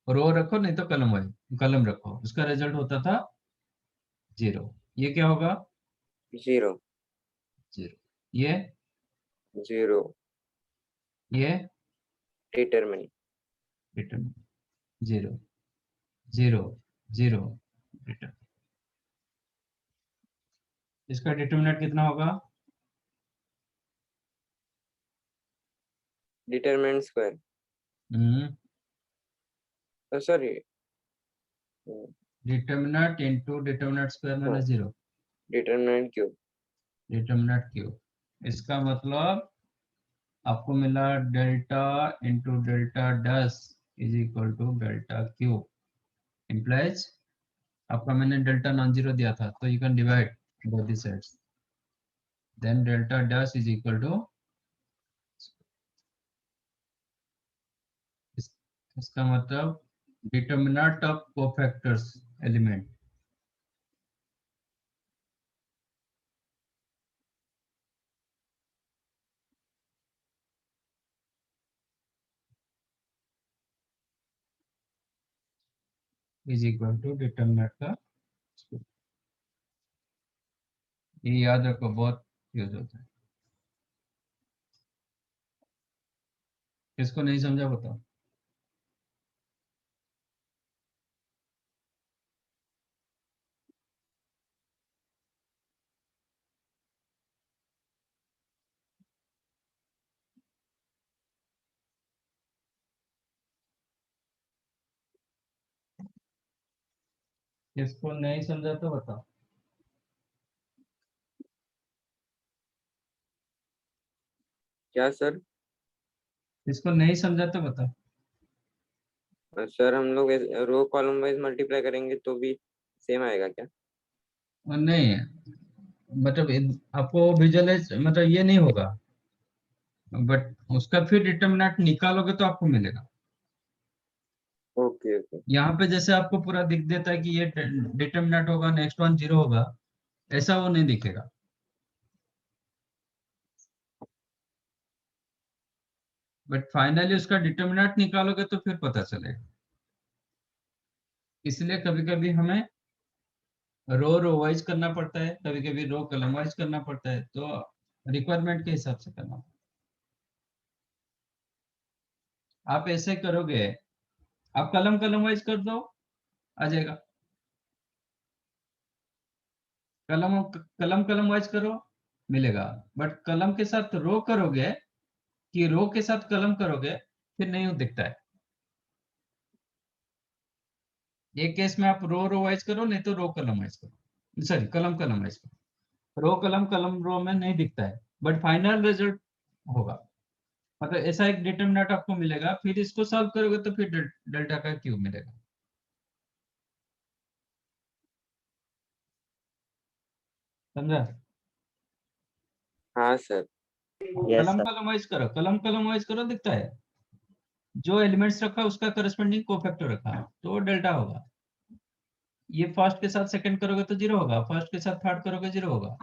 रो रखो नहीं तो कॉलम वाइज, कॉलम रखो, उसका रिजल्ट होता था 0। ये क्या होगा, 0. 0। ये 0. ये Determinant. डिटर्मिनेंट 0 0 0 डिटर्मिनेंट, इसका डिटर्मिनेंट कितना होगा, Determinant square. Sorry. Determinant into determinant square minus 0, Determinant cube. Determinant cube. इसका मतलब आपको मिला delta into delta dash is equal to delta cube, implies आपका मैंने डेल्टा नॉन जीरो दिया था, तो you can divide both the sides, then delta dash is equal to, इसका मतलब determinant of cofactors element is equal to determinant का, ये याद रखो, बहुत यूज होता है। किसको नहीं समझा बताओ, किसको नहीं समझा तो बताओ, क्या सर? किसको नहीं समझा तो बताओ। सर हम लोग रो कॉलम वाइज मल्टीप्लाई करेंगे तो भी सेम आएगा क्या? और नहीं, मतलब आपको विजुअलाइज मतलब ये नहीं होगा, बट उसका फिर डिटर्मिनेंट निकालोगे तो आपको मिलेगा। Okay okay. यहाँ पे जैसे आपको पूरा दिख देता है कि ये डिटर्मिनेंट होगा, नेक्स्ट वन 0 होगा, ऐसा वो नहीं दिखेगा। बट फाइनली उसका डिटर्मिनेंट निकालोगे तो फिर पता चलेगा। इसलिए कभी कभी हमें रो वाइज करना पड़ता है, कभी कभी रो कॉलम वाइज करना पड़ता है, तो रिक्वायरमेंट के हिसाब से करना। आप ऐसे करोगे, आप कलम कलम वाइज कर दो, आ जाएगा। कलम कलम कलम वाइज करो, मिलेगा। बट कलम के साथ रो करोगे कि रो के साथ कलम करोगे, फिर नहीं दिखता है। एक केस में आप रो वाइज करो, नहीं तो रो कलम वाइज करो, सॉरी कलम कलम वाइज करो, रो कलम रो में नहीं दिखता है, बट फाइनल रिजल्ट होगा। मतलब ऐसा एक डिटरमिनेंट आपको मिलेगा, फिर इसको सॉल्व करोगे तो फिर डेल्टा का क्यूब मिलेगा। समझा। हाँ सर। Yes, कलम sir. कलम वाइज करो, कलम कलम वाइज करो, दिखता है। जो एलिमेंट्स रखा है उसका करस्पॉन्डिंग कोफैक्टर रखा है, तो डेल्टा होगा। ये फर्स्ट के साथ सेकंड करोगे तो 0 होगा, फर्स्ट के साथ थर्ड करोगे 0 होगा।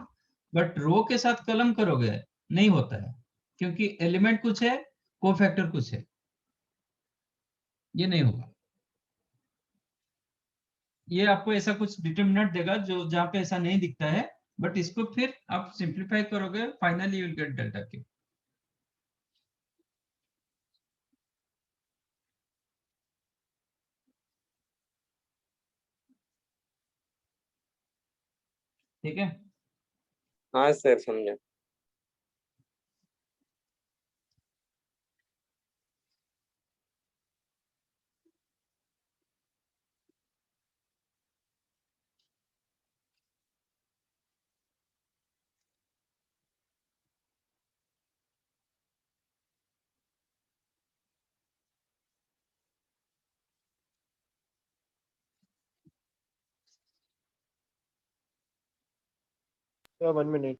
बट रो के साथ कलम करोगे नहीं होता है, क्योंकि एलिमेंट कुछ है, कोफैक्टर कुछ है, ये नहीं होगा। ये आपको ऐसा कुछ डिटरमिनेंट देगा जो जहाँ पे ऐसा नहीं दिखता है, बट इसको फिर आप सिंप्लीफाई करोगे, finally you will get delta cube. ठीक है। हाँ सर, समझा। Sir 1 minute.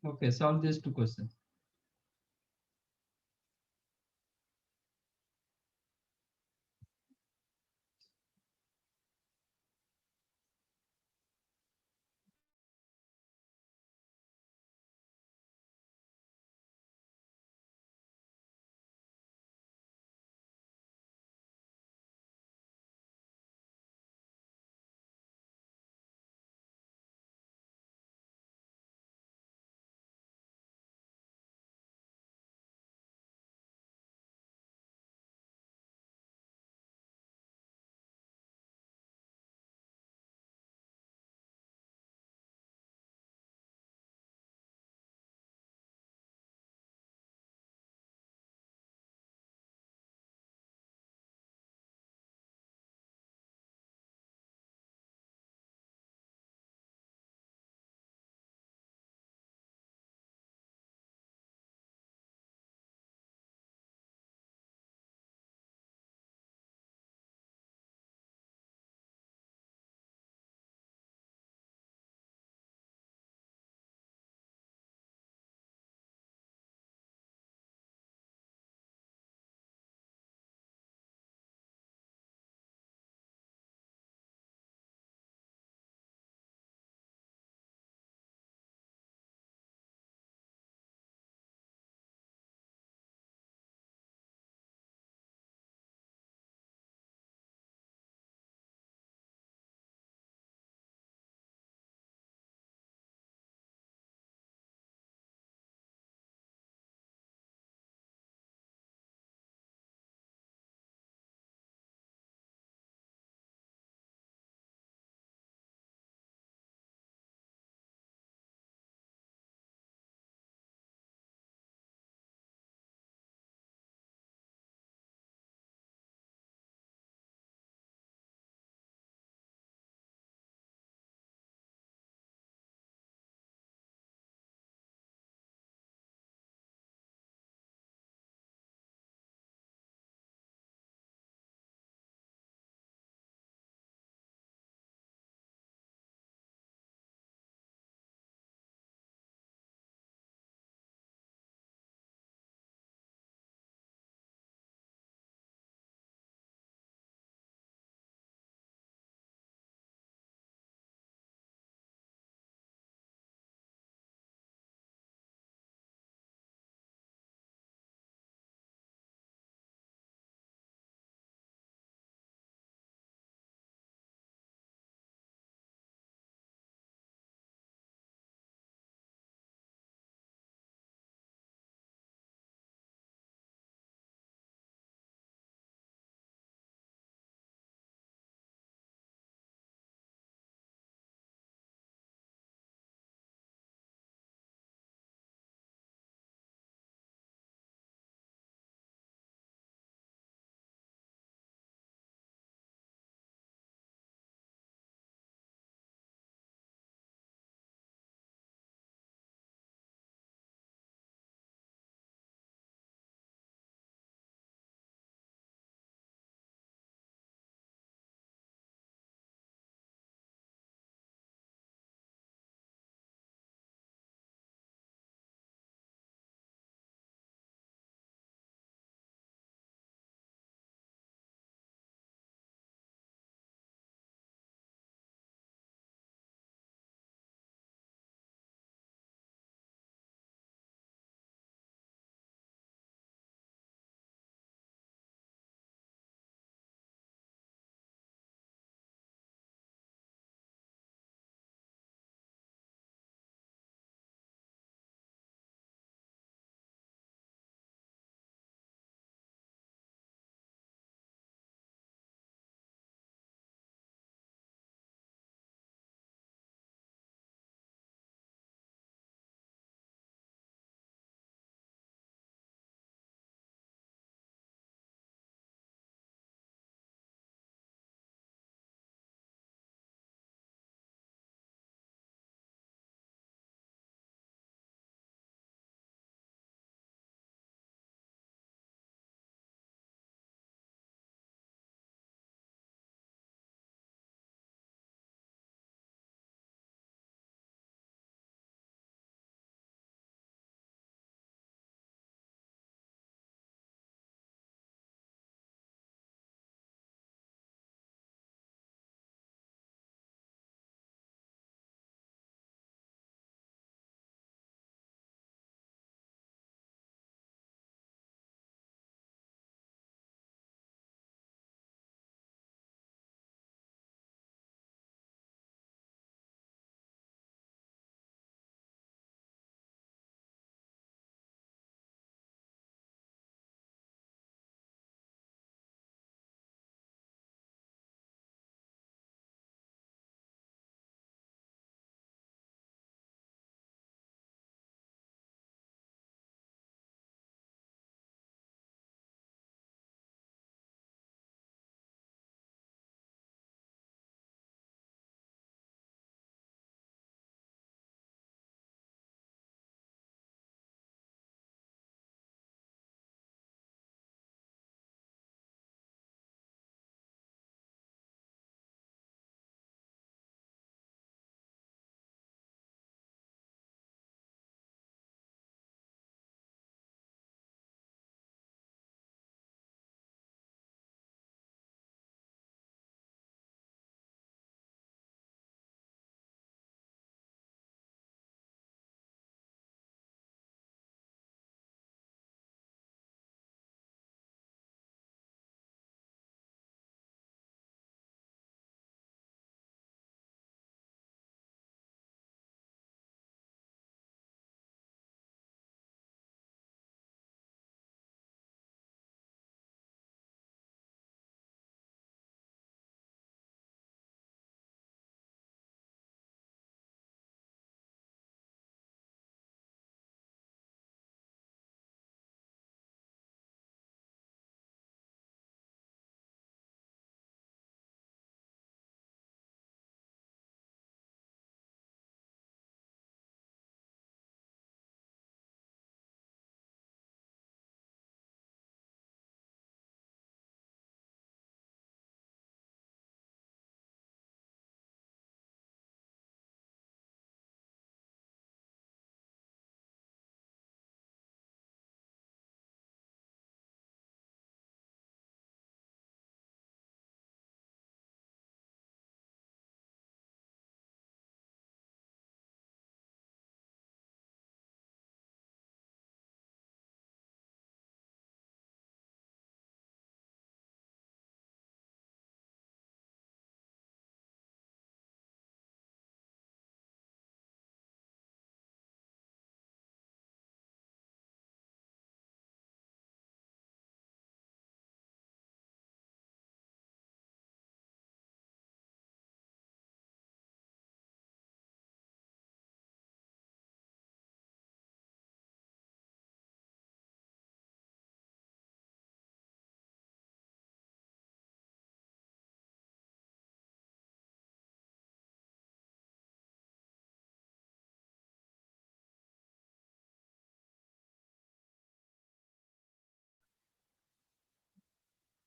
Okay, solve these two questions.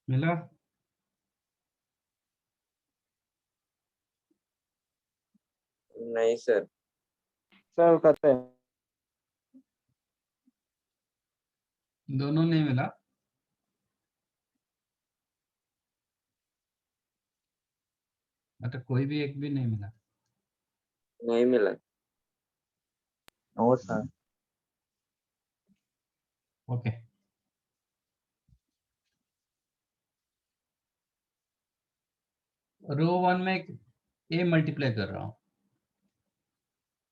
मिला? नहीं सर। सर करते हैं। दोनों नहीं मिला? मतलब कोई भी एक भी नहीं मिला? नहीं मिला। No sir. ओके। रो 1 में एक ए मल्टीप्लाई कर रहा हूँ,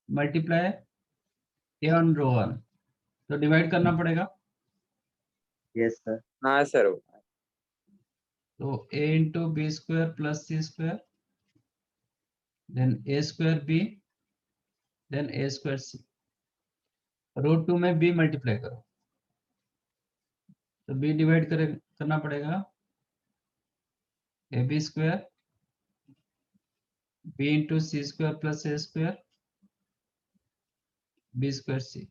मल्टीप्लाई ए ऑन रो 1, तो डिवाइड करना पड़ेगा। Yes sir. हाँ सर। तो a into B square plus C square, then A square B, then A square C. Row 2 में b मल्टीप्लाई करो, तो b डिवाइड करना पड़ेगा A B square B into C square plus A square B square C.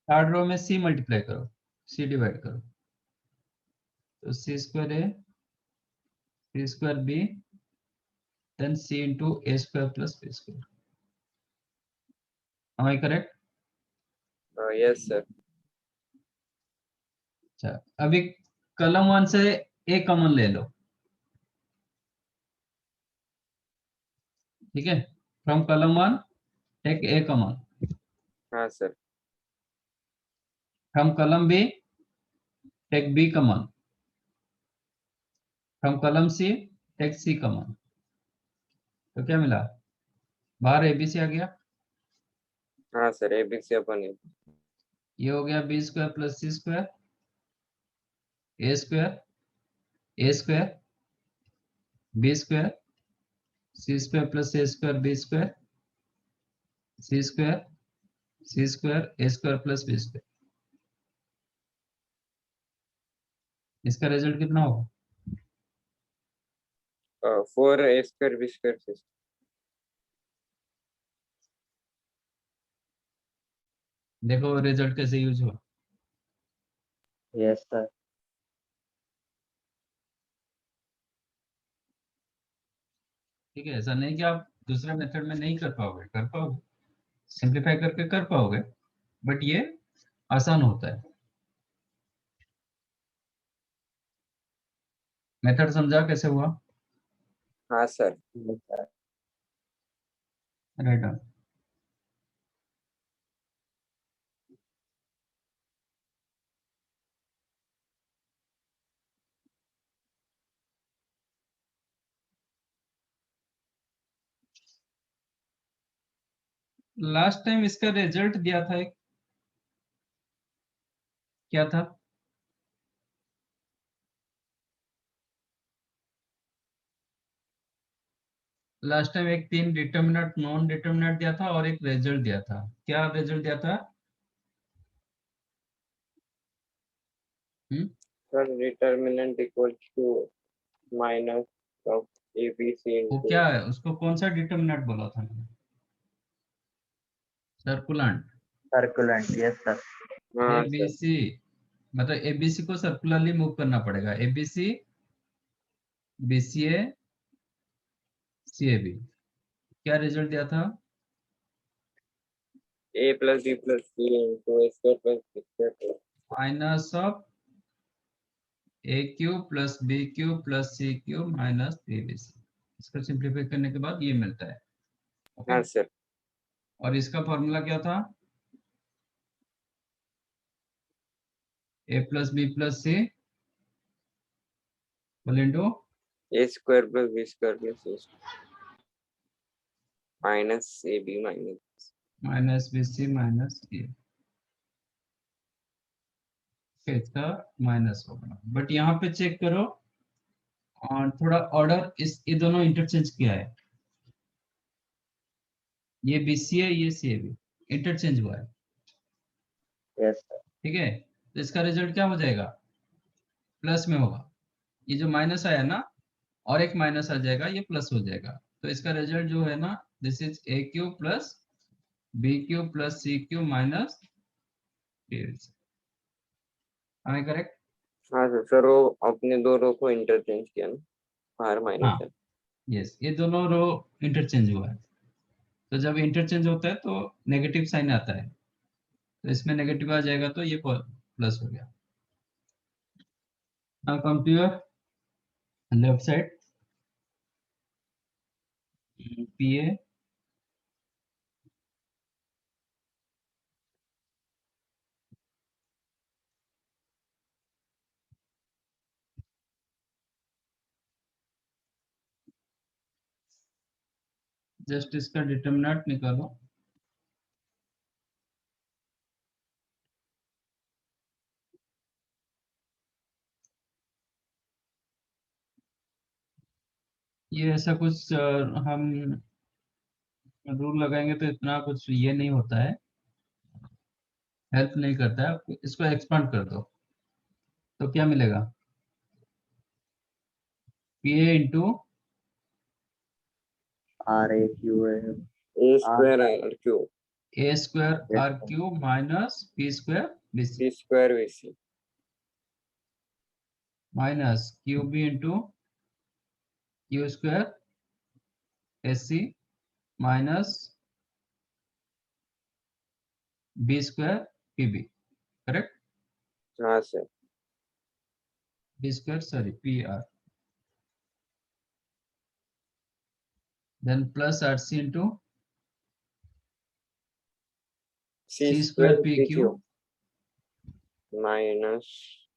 Third row में c मल्टीप्लाई करो, c डिवाइड करो, तो C square A C square B, then c into A square plus B square. Am I correct? Yes sir. अच्छा, अभी कॉलम 1 से ए कॉमन ले लो, ठीक है? From column 1 take A common, हाँ sir. From column B take B common, from column C take C common. तो क्या मिला? बाहर एबीसी आ गया, हाँ सर। ABC अपन ए। ये हो गया B square plus C square A square B square C square plus A square B square C square A square plus B square. इसका रिजल्ट कितना होगा? 4A square B square C। देखो रिजल्ट कैसे यूज हुआ। Yes sir. ठीक है, ऐसा नहीं कि आप दूसरे मेथड में नहीं कर पाओगे, कर पाओगे, सिंप्लीफाई करके कर पाओगे, बट ये आसान होता है। मेथड समझा कैसे हुआ? हाँ sir. Yes sir. Right on. Last time इसका रिजल्ट दिया था एक, क्या था? लास्ट टाइम एक 3 डिटर्मिनेंट नॉन डिटर्मिनेंट दिया था और एक रिजल्ट दिया था। क्या रिजल्ट दिया था? Sir determinant equal to minus of ABC वो इंटू। क्या है, उसको कौन सा डिटर्मिनेंट बोला था मैंने? सर्कुलेंट। सर्कुलेंट। Yes sir. हाँ सर। एबीसी, मतलब एबीसी को सर्कुलरली मूव करना पड़ेगा, एबीसी बीसीए सीएबी। क्या रिजल्ट दिया था? A plus B plus C into A square plus B square. Minus of A cube plus B cube plus C cube minus 3bc। इसको सिंप्लीफाई करने के बाद ये मिलता है। ओके, हाँ सर। और इसका फॉर्मूला क्या था? A plus B plus C whole into A square plus B square plus C minus AB minus. Minus B C minus A. इसका माइनस होगा, बट यहाँ पे चेक करो और थोड़ा ऑर्डर, इस ये दोनों इंटरचेंज किया है, ये बीसीए ये सीएबी इंटरचेंज हुआ है। Yes sir. ठीक है, तो इसका रिजल्ट क्या हो जाएगा? प्लस में होगा। ये जो माइनस आया ना, और एक माइनस आ जाएगा, ये प्लस हो जाएगा। तो इसका रिजल्ट जो है ना, this is A cube plus B cube plus C cube minus. Am I correct? हाँ सर सर वो अपने दो रो को इंटरचेंज किया ना, बाहर माइनस हाँ है। यस, ये दोनों रो इंटरचेंज हुआ है। तो जब इंटरचेंज होता है तो नेगेटिव साइन आता है, तो इसमें नेगेटिव आ जाएगा तो ये प्लस हो गया। Now come to your left side, P A just इसका डिटरमिनेंट निकालो। ये ऐसा कुछ हम रूल लगाएंगे तो इतना कुछ ये नहीं होता है, हेल्प नहीं करता है। आपको इसको एक्सपांड कर दो तो क्या मिलेगा, P A into RAQA A square R Q A square Yes, R sir. Q minus P square B C C square V C minus Q B into Q square S C minus B square P B, correct? हाँ sir B square sorry P R, then plus R C into C C square square P P Q Q minus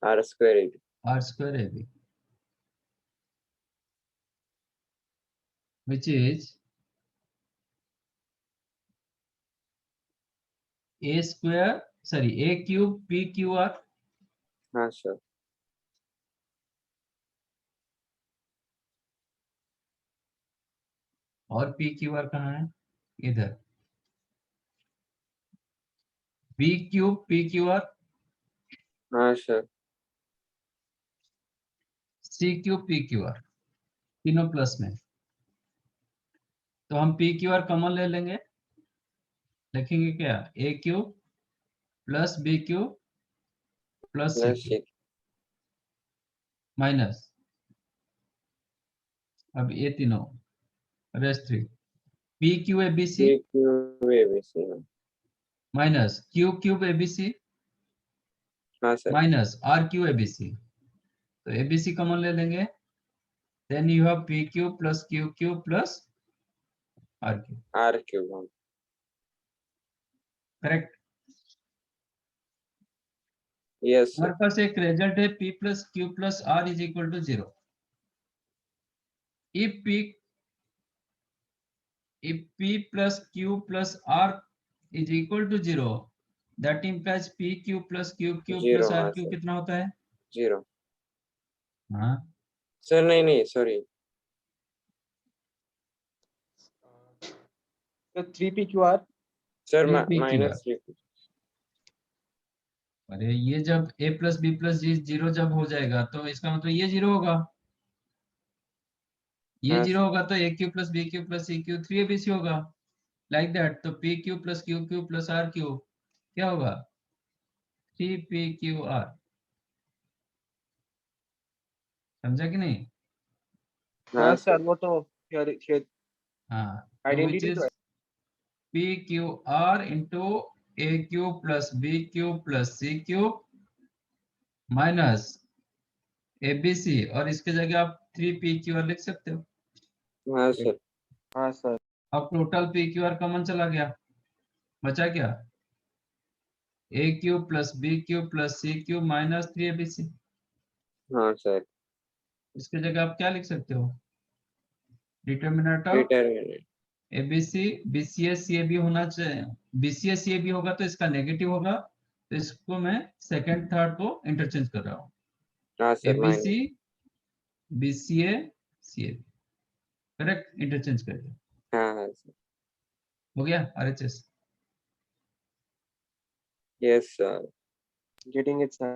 R square A R square A B, which is a square sorry a cube p q r हाँ सर और p q r कहाँ है, इधर b cube p q r हाँ sir c cube p q r तीनों प्लस में। तो हम p q r कॉमन ले लेंगे, लिखेंगे क्या, a cube plus b cube plus c plus cube minus, अब ये तीनों rest three, p cube A B C A cube A B C minus q cube A B C हाँ sir minus r cube A B C, तो ए बी सी कॉमन ले लेंगे, then you have p cube plus q cube plus r cube, R cube हाँ करेक्ट? यस हमारे सर पास एक रिजल्ट है p plus Q plus r is equal to 0। if p plus q plus r is equal to 0, that implies pq plus qq zero plus हाँ rq सर कितना होता है? जीरो हाँ सर नहीं नहीं sorry So 3PQR. Sir 3pqr। Minus 3 अरे ये जब a प्लस बी प्लस जी 0 जब हो जाएगा तो इसका मतलब ये 0 होगा, ये हाँ 0 होगा तो a cube plus B cube plus C cube 3abc होगा, लाइक दैट। तो p cube plus q cube plus r cube क्या होगा, 3pqr, समझा कि नहीं? हाँ हाँ सर सर वो तो here हाँ, तो विच identity तो इज है। P Q R into A cube plus B cube plus C cube minus A B C, और इसके जगह आप 3pqr लिख सकते हो। हाँ सर हाँ सर अब टोटल pqr कॉमन चला गया, बचा क्या, A cube plus B cube plus C cube minus 3abc। हाँ सर इसके जगह आप क्या लिख सकते हो, determinant of determinant ABC BCS CAB होना चाहिए, बीसीएस सीएबी होगा तो इसका नेगेटिव होगा, तो इसको मैं सेकंड थर्ड को इंटरचेंज कर रहा हूँ, हाँ sir ABC minus BCA CAB, correct? Interchange कर दिया, हाँ हाँ सर हो गया RHS. Yes sir getting it sir।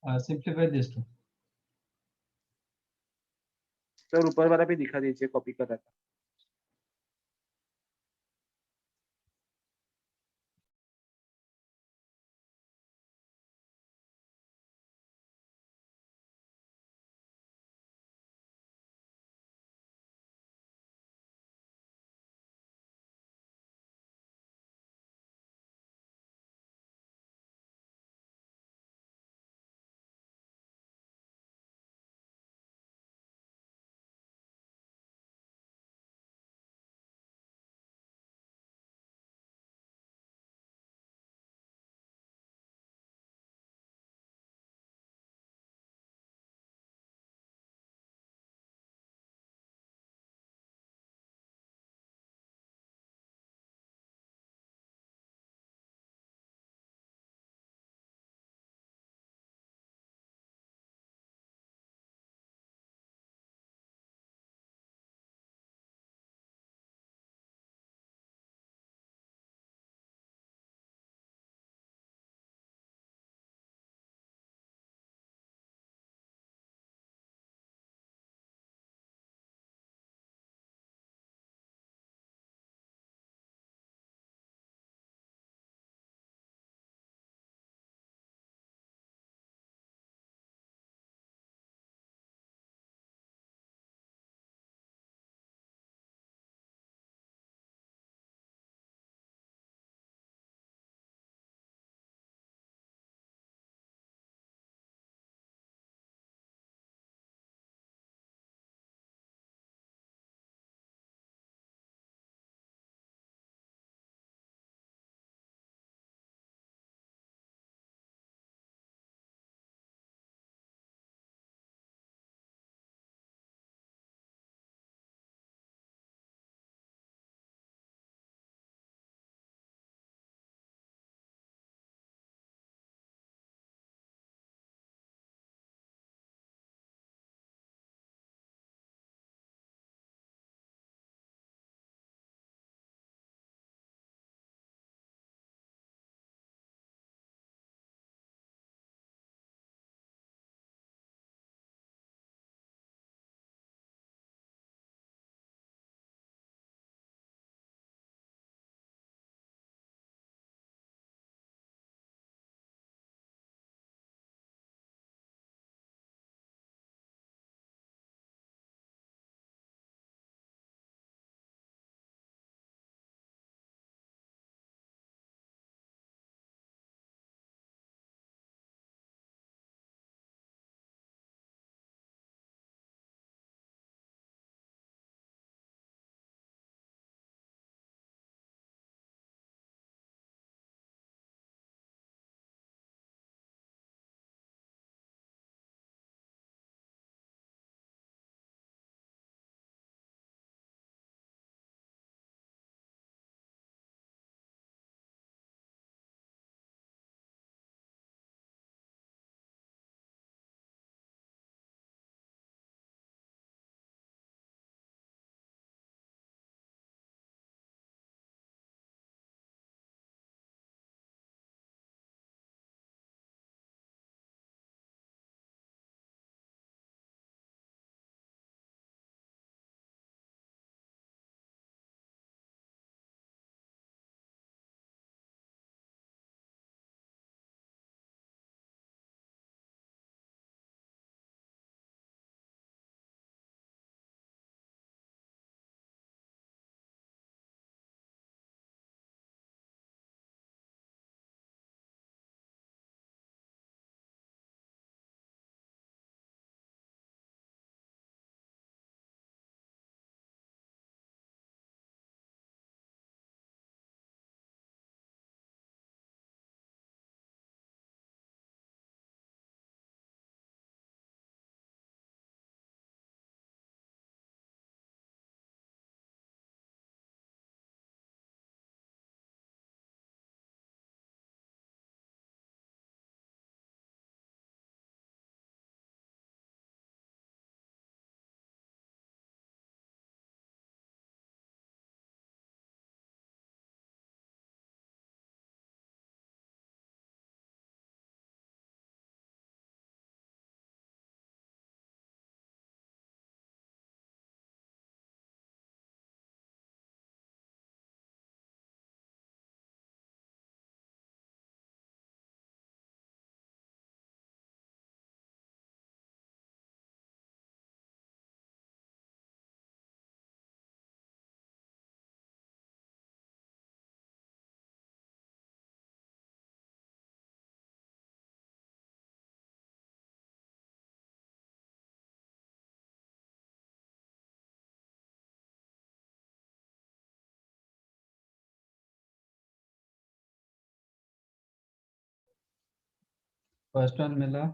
Simplify this to. Sir ऊपर वाला भी दिखा दीजिए, कॉपी कर रहा था। फर्स्ट वन मिला।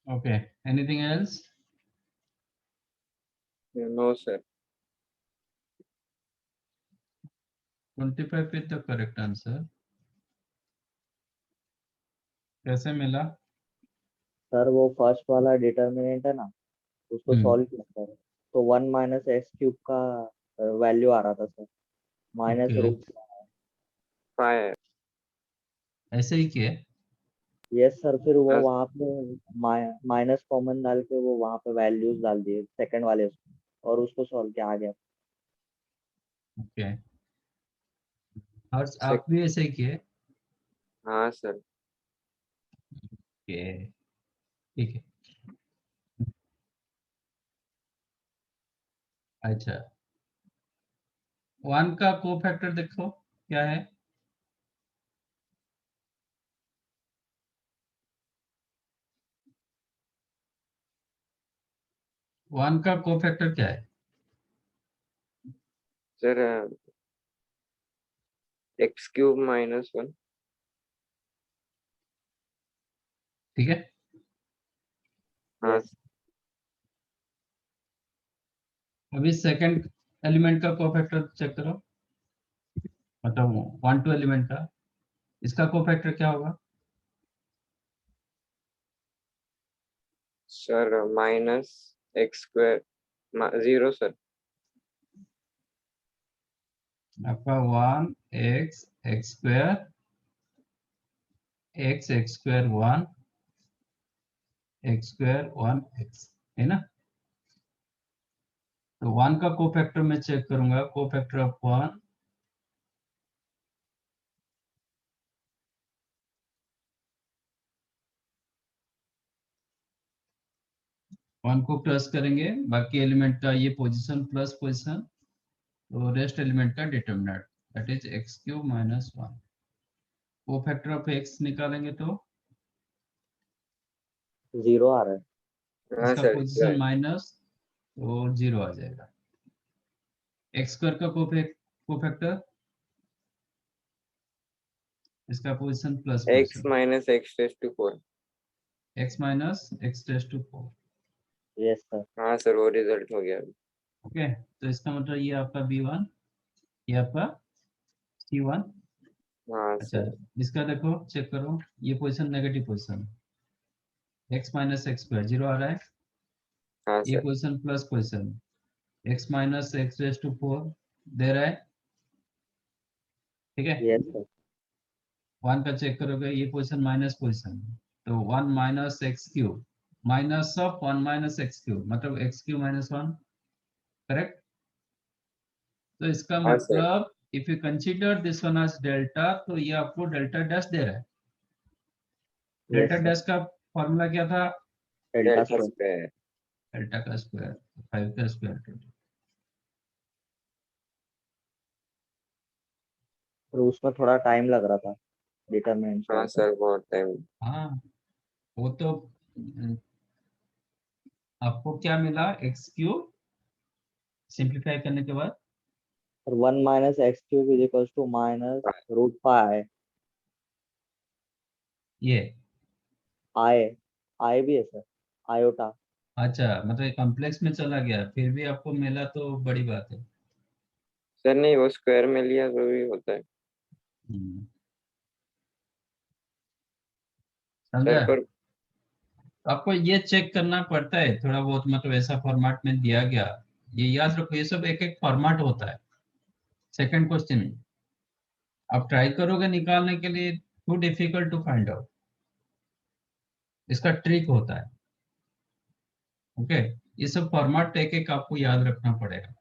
Okay, anything else? No sir. 25 is the correct answer. कैसे मिला? सर वो फर्स्ट वाला डिटर्मिनेंट है ना, उसको सॉल्व किया सर, तो 1 माइनस एक्स क्यूब का वैल्यू आ रहा था सर, माइनस Okay. रूट। 5 ऐसे ही किए? यस सर, फिर वो Yes. वहाँ पे माइनस कॉमन डाल के वो वहाँ पे वैल्यूज डाल दिए सेकंड वाले उसमें, और उसको सॉल्व किया आ गया। Okay. और आप भी ऐसे ही किए? हाँ सर। Okay. ठीक है। अच्छा, 1 का कोफैक्टर देखो क्या है? वन का कोफैक्टर क्या है? Sir x cube minus 1। ठीक है। हाँ Yes. अभी सेकंड एलिमेंट का कोफैक्टर चेक करो, मतलब 1 2 एलिमेंट का, इसका कोफैक्टर क्या होगा? Sir minus X square 0 sir. आपका 1 X X square 1 x square 1 x, है ना? तो 1 का कोफैक्टर मैं चेक करूंगा, कोफैक्टर ऑफ 1 1 को प्लस करेंगे, बाकी एलिमेंट का ये पोजीशन प्लस पोजीशन, तो रेस्ट एलिमेंट का determinant that is x cube minus 1। Cofactor of x निकालेंगे तो 0 आ रहा है। हाँ इसका सर पोजीशन माइनस, तो 0 आ जाएगा। एक्स स्क्वायर का कोफैक्टर, इसका position plus X position, minus X raised to 4। x minus X raised to 4। Yes sir. हाँ सर वो रिजल्ट हो गया। ओके, तो इसका मतलब ये आपका b1, ये आपका c1। हाँ अच्छा, सर। इसका देखो चेक करो, ये position negative position, x minus X square 0 आ रहा है, हाँ ये sir. Position plus position, x minus X raise to 4 दे रहा है, ठीक है। Yes sir. 1 का चेक करोगे, ये पोजीशन माइनस पोजीशन, तो 1 minus X cube minus of 1 minus X cube, मतलब एक्स क्यूब माइनस 1, करेक्ट। तो इसका हाँ सर। मतलब if you consider this one as delta, तो ये आपको डेल्टा डैश दे रहा है। Delta yes sir. डैश का फॉर्मूला क्या था? Delta delta square. Square. Delta का स्क्वायर, 5 का स्क्वायर। और उसमें थोड़ा टाइम लग रहा था डिटरमिनेंट हाँ सॉल्व सर बहुत टाइम। हाँ, वो तो आपको क्या मिला, एक्स क्यूब सिंप्लीफाई करने के बाद और 1 minus X cube is equal to minus root pi. ये, आई आई भी है सर, आयोटा। अच्छा मतलब कॉम्प्लेक्स में चला गया, फिर भी आपको मिला तो बड़ी बात है। सर नहीं वो स्क्वायर में लिया तो भी होता है हम्म, सर समझा? पर। आपको ये चेक करना पड़ता है थोड़ा बहुत, मतलब ऐसा फॉर्मेट में दिया गया, ये याद रखो, ये सब एक एक फॉर्मेट होता है। सेकंड क्वेश्चन आप ट्राई करोगे निकालने के लिए, too difficult to find out, इसका ट्रिक होता है। ओके, ये सब फॉर्मेट एक एक आपको याद रखना पड़ेगा।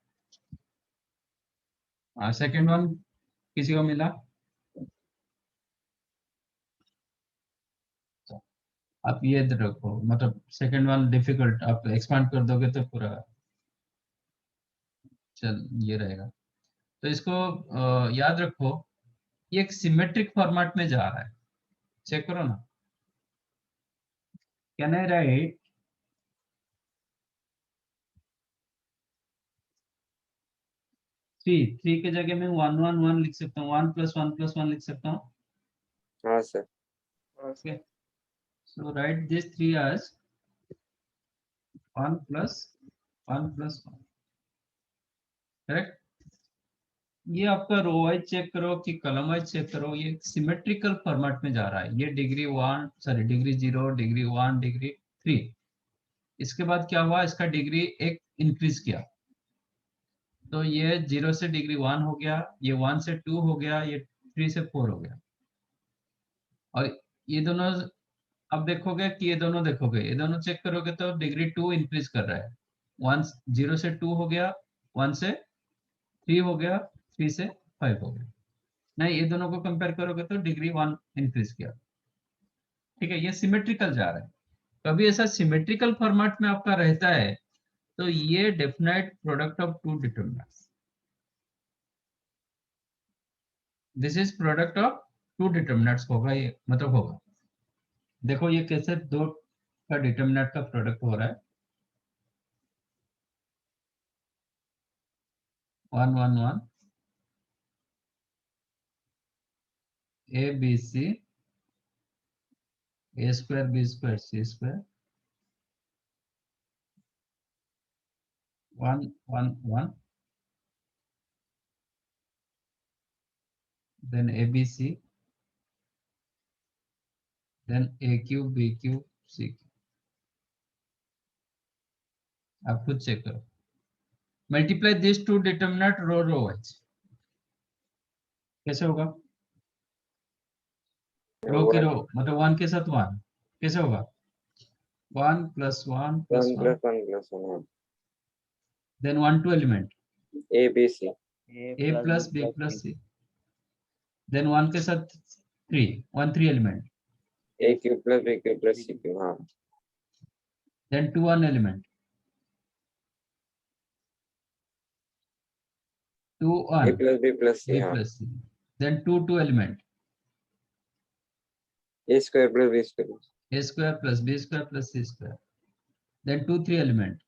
सेकंड वन किसी को मिला? आप ये रखो, मतलब सेकंड वन डिफिकल्ट, आप एक्सपांड कर दोगे तो पूरा चल ये रहेगा। तो इसको याद रखो, ये एक सिमेट्रिक फॉर्मेट में जा रहा है, चेक करो ना। कैन आई राइट थ्री के जगह में 1 1 1 लिख सकता हूँ, 1 प्लस 1 प्लस 1 लिख सकता हूँ। हाँ sir. Okay, so right this 3 as 1 plus 1 plus 1, correct. ये आपका रो वाइज चेक करो कि कॉलम वाइज चेक करो, ये सिमेट्रिकल फॉर्मेट में जा रहा है। ये degree 1, sorry degree 0, degree 1, degree 3। इसके बाद क्या हुआ, इसका डिग्री एक इंक्रीज किया, तो ये 0 से डिग्री 1 हो गया, ये 1 से 2 हो गया, ये 3 से 4 हो गया। और ये दोनों अब देखोगे कि ये दोनों चेक करोगे तो डिग्री 2 इंक्रीज कर रहा है। 1 0 से 2 हो गया, 1 से 3 हो गया, 3 से 5 हो गया। नहीं, ये दोनों को कंपेयर करोगे तो डिग्री 1 इंक्रीज किया। ठीक है, ये सिमेट्रिकल जा रहा है। कभी ऐसा सिमेट्रिकल फॉर्मेट में आपका रहता है तो ये definite product of two determinants, this is product of two determinants होगा, ये मतलब होगा। देखो ये कैसे दो का डिटरमिनेंट का प्रोडक्ट हो रहा है, 1 1 1 A B C, A square B square C square, 1 1 1, then ABC, then A cube B cube C cube। आप खुद चेक करो, multiply this two determinant row row wise, कैसे होगा? रो की रो मतलब 1 के साथ 1 कैसे होगा? 1 plus 1 plus 1, 1 plus 1, then 1 2 element A B C, A plus B plus C, then 1 के साथ 3 1 3 element, A cube plus B cube plus C cube, हाँ, then 2 1 element, 2 A 1 plus B plus C, B हाँ, plus C, then 2 2 element, A square plus B square, A square plus B square plus C square, then 2 3 element,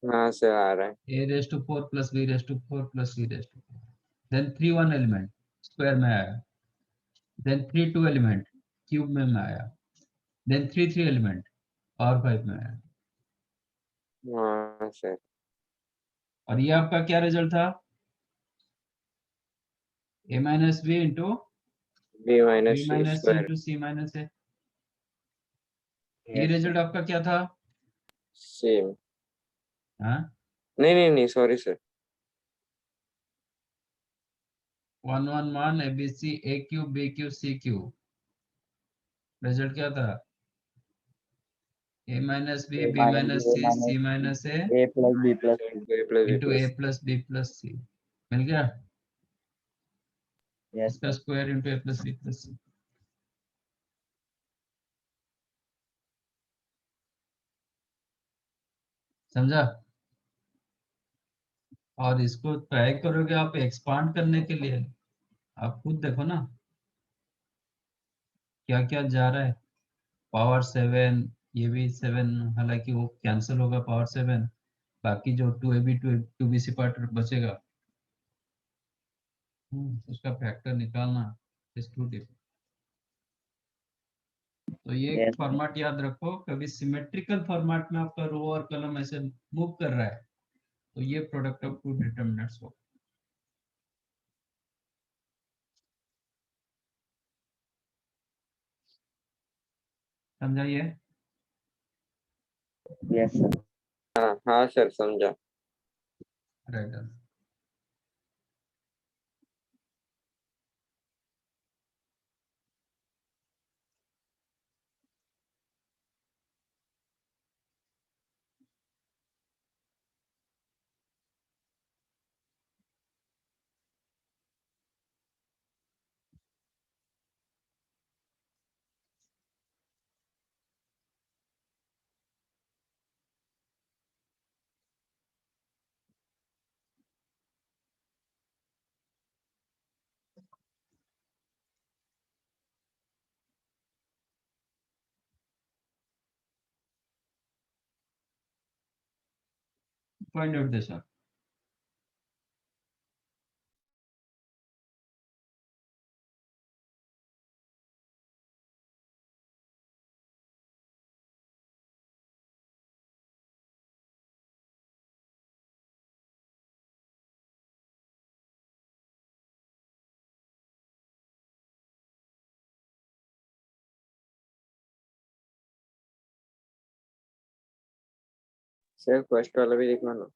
हाँ सर आ रहा है, A raised to 4 plus B raised to 4 plus C raised to 4, then 3 1 element square में आया, then 3 2 element cube में आया, then 3 3 element power 5 में आया। हाँ सर, और ये आपका क्या रिजल्ट था? A minus B into B B minus C minus C square, into C minus A। ये रिजल्ट आपका क्या था? सेम, हाँ, नहीं sorry sir, 1 1 1 ABC A cube B cube C cube, result क्या था? A minus B, B minus C, C minus A A plus B plus C. A plus B into A plus, plus B plus C। मिल गया? Yes, इसका sir. Square into A plus B plus C। समझा? और इसको ट्राई करोगे आप एक्सपांड करने के लिए, आप खुद देखो ना क्या क्या जा रहा है। पावर 7, ये भी 7, हालांकि वो कैंसिल होगा पावर 7, बाकी जो 2AB 2BC पार्ट बचेगा, उसका फैक्टर निकालना इज टू डिफिकल्ट। तो ये Yes, sir. फॉर्मेट याद रखो, कभी सिमेट्रिकल फॉर्मेट में आपका रो और कॉलम ऐसे मूव कर रहा है तो ये प्रोडक्ट ऑफ टू डिटरमिनेंट्स हो। समझाइए? Yes, sir. हाँ सर समझा। Right. Find out this one. Sir first वाला भी देखना ना।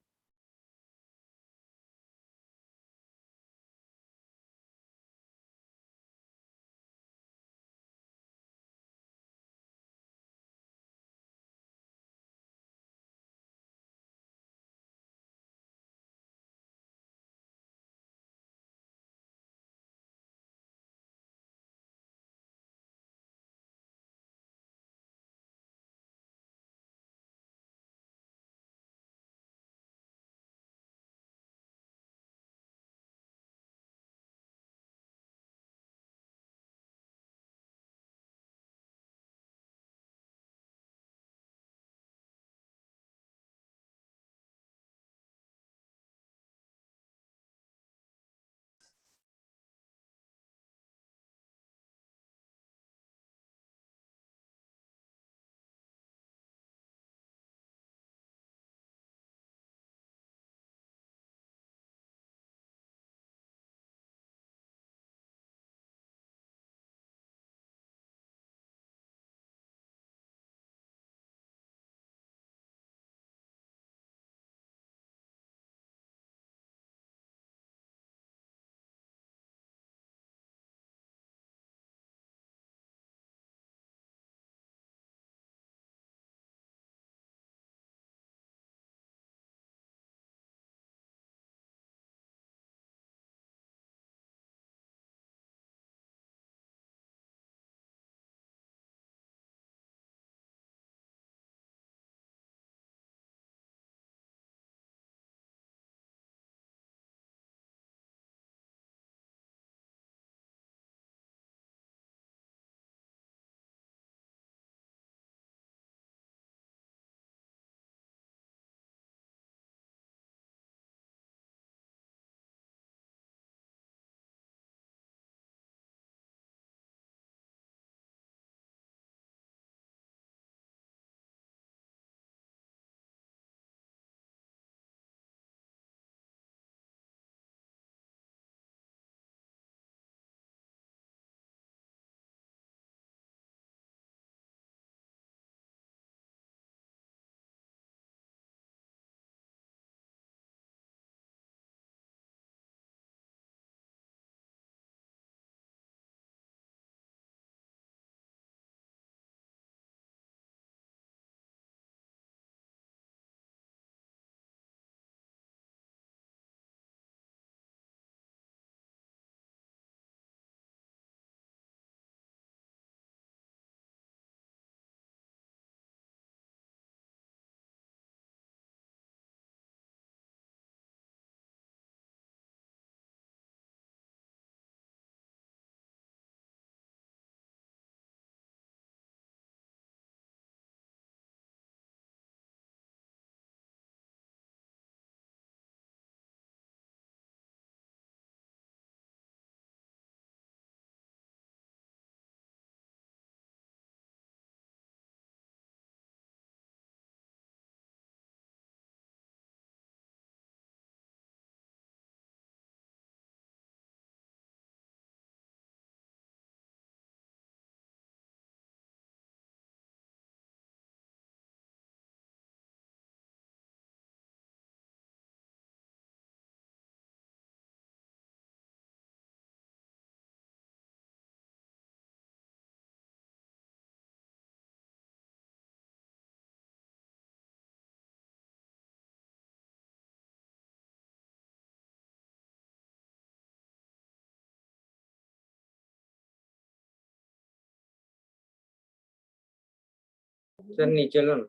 सर नीचे लो ना।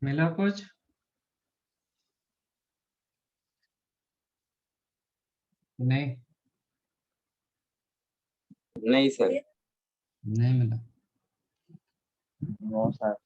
मिला कुछ? नहीं, नहीं सर। नहीं मिला। No sir.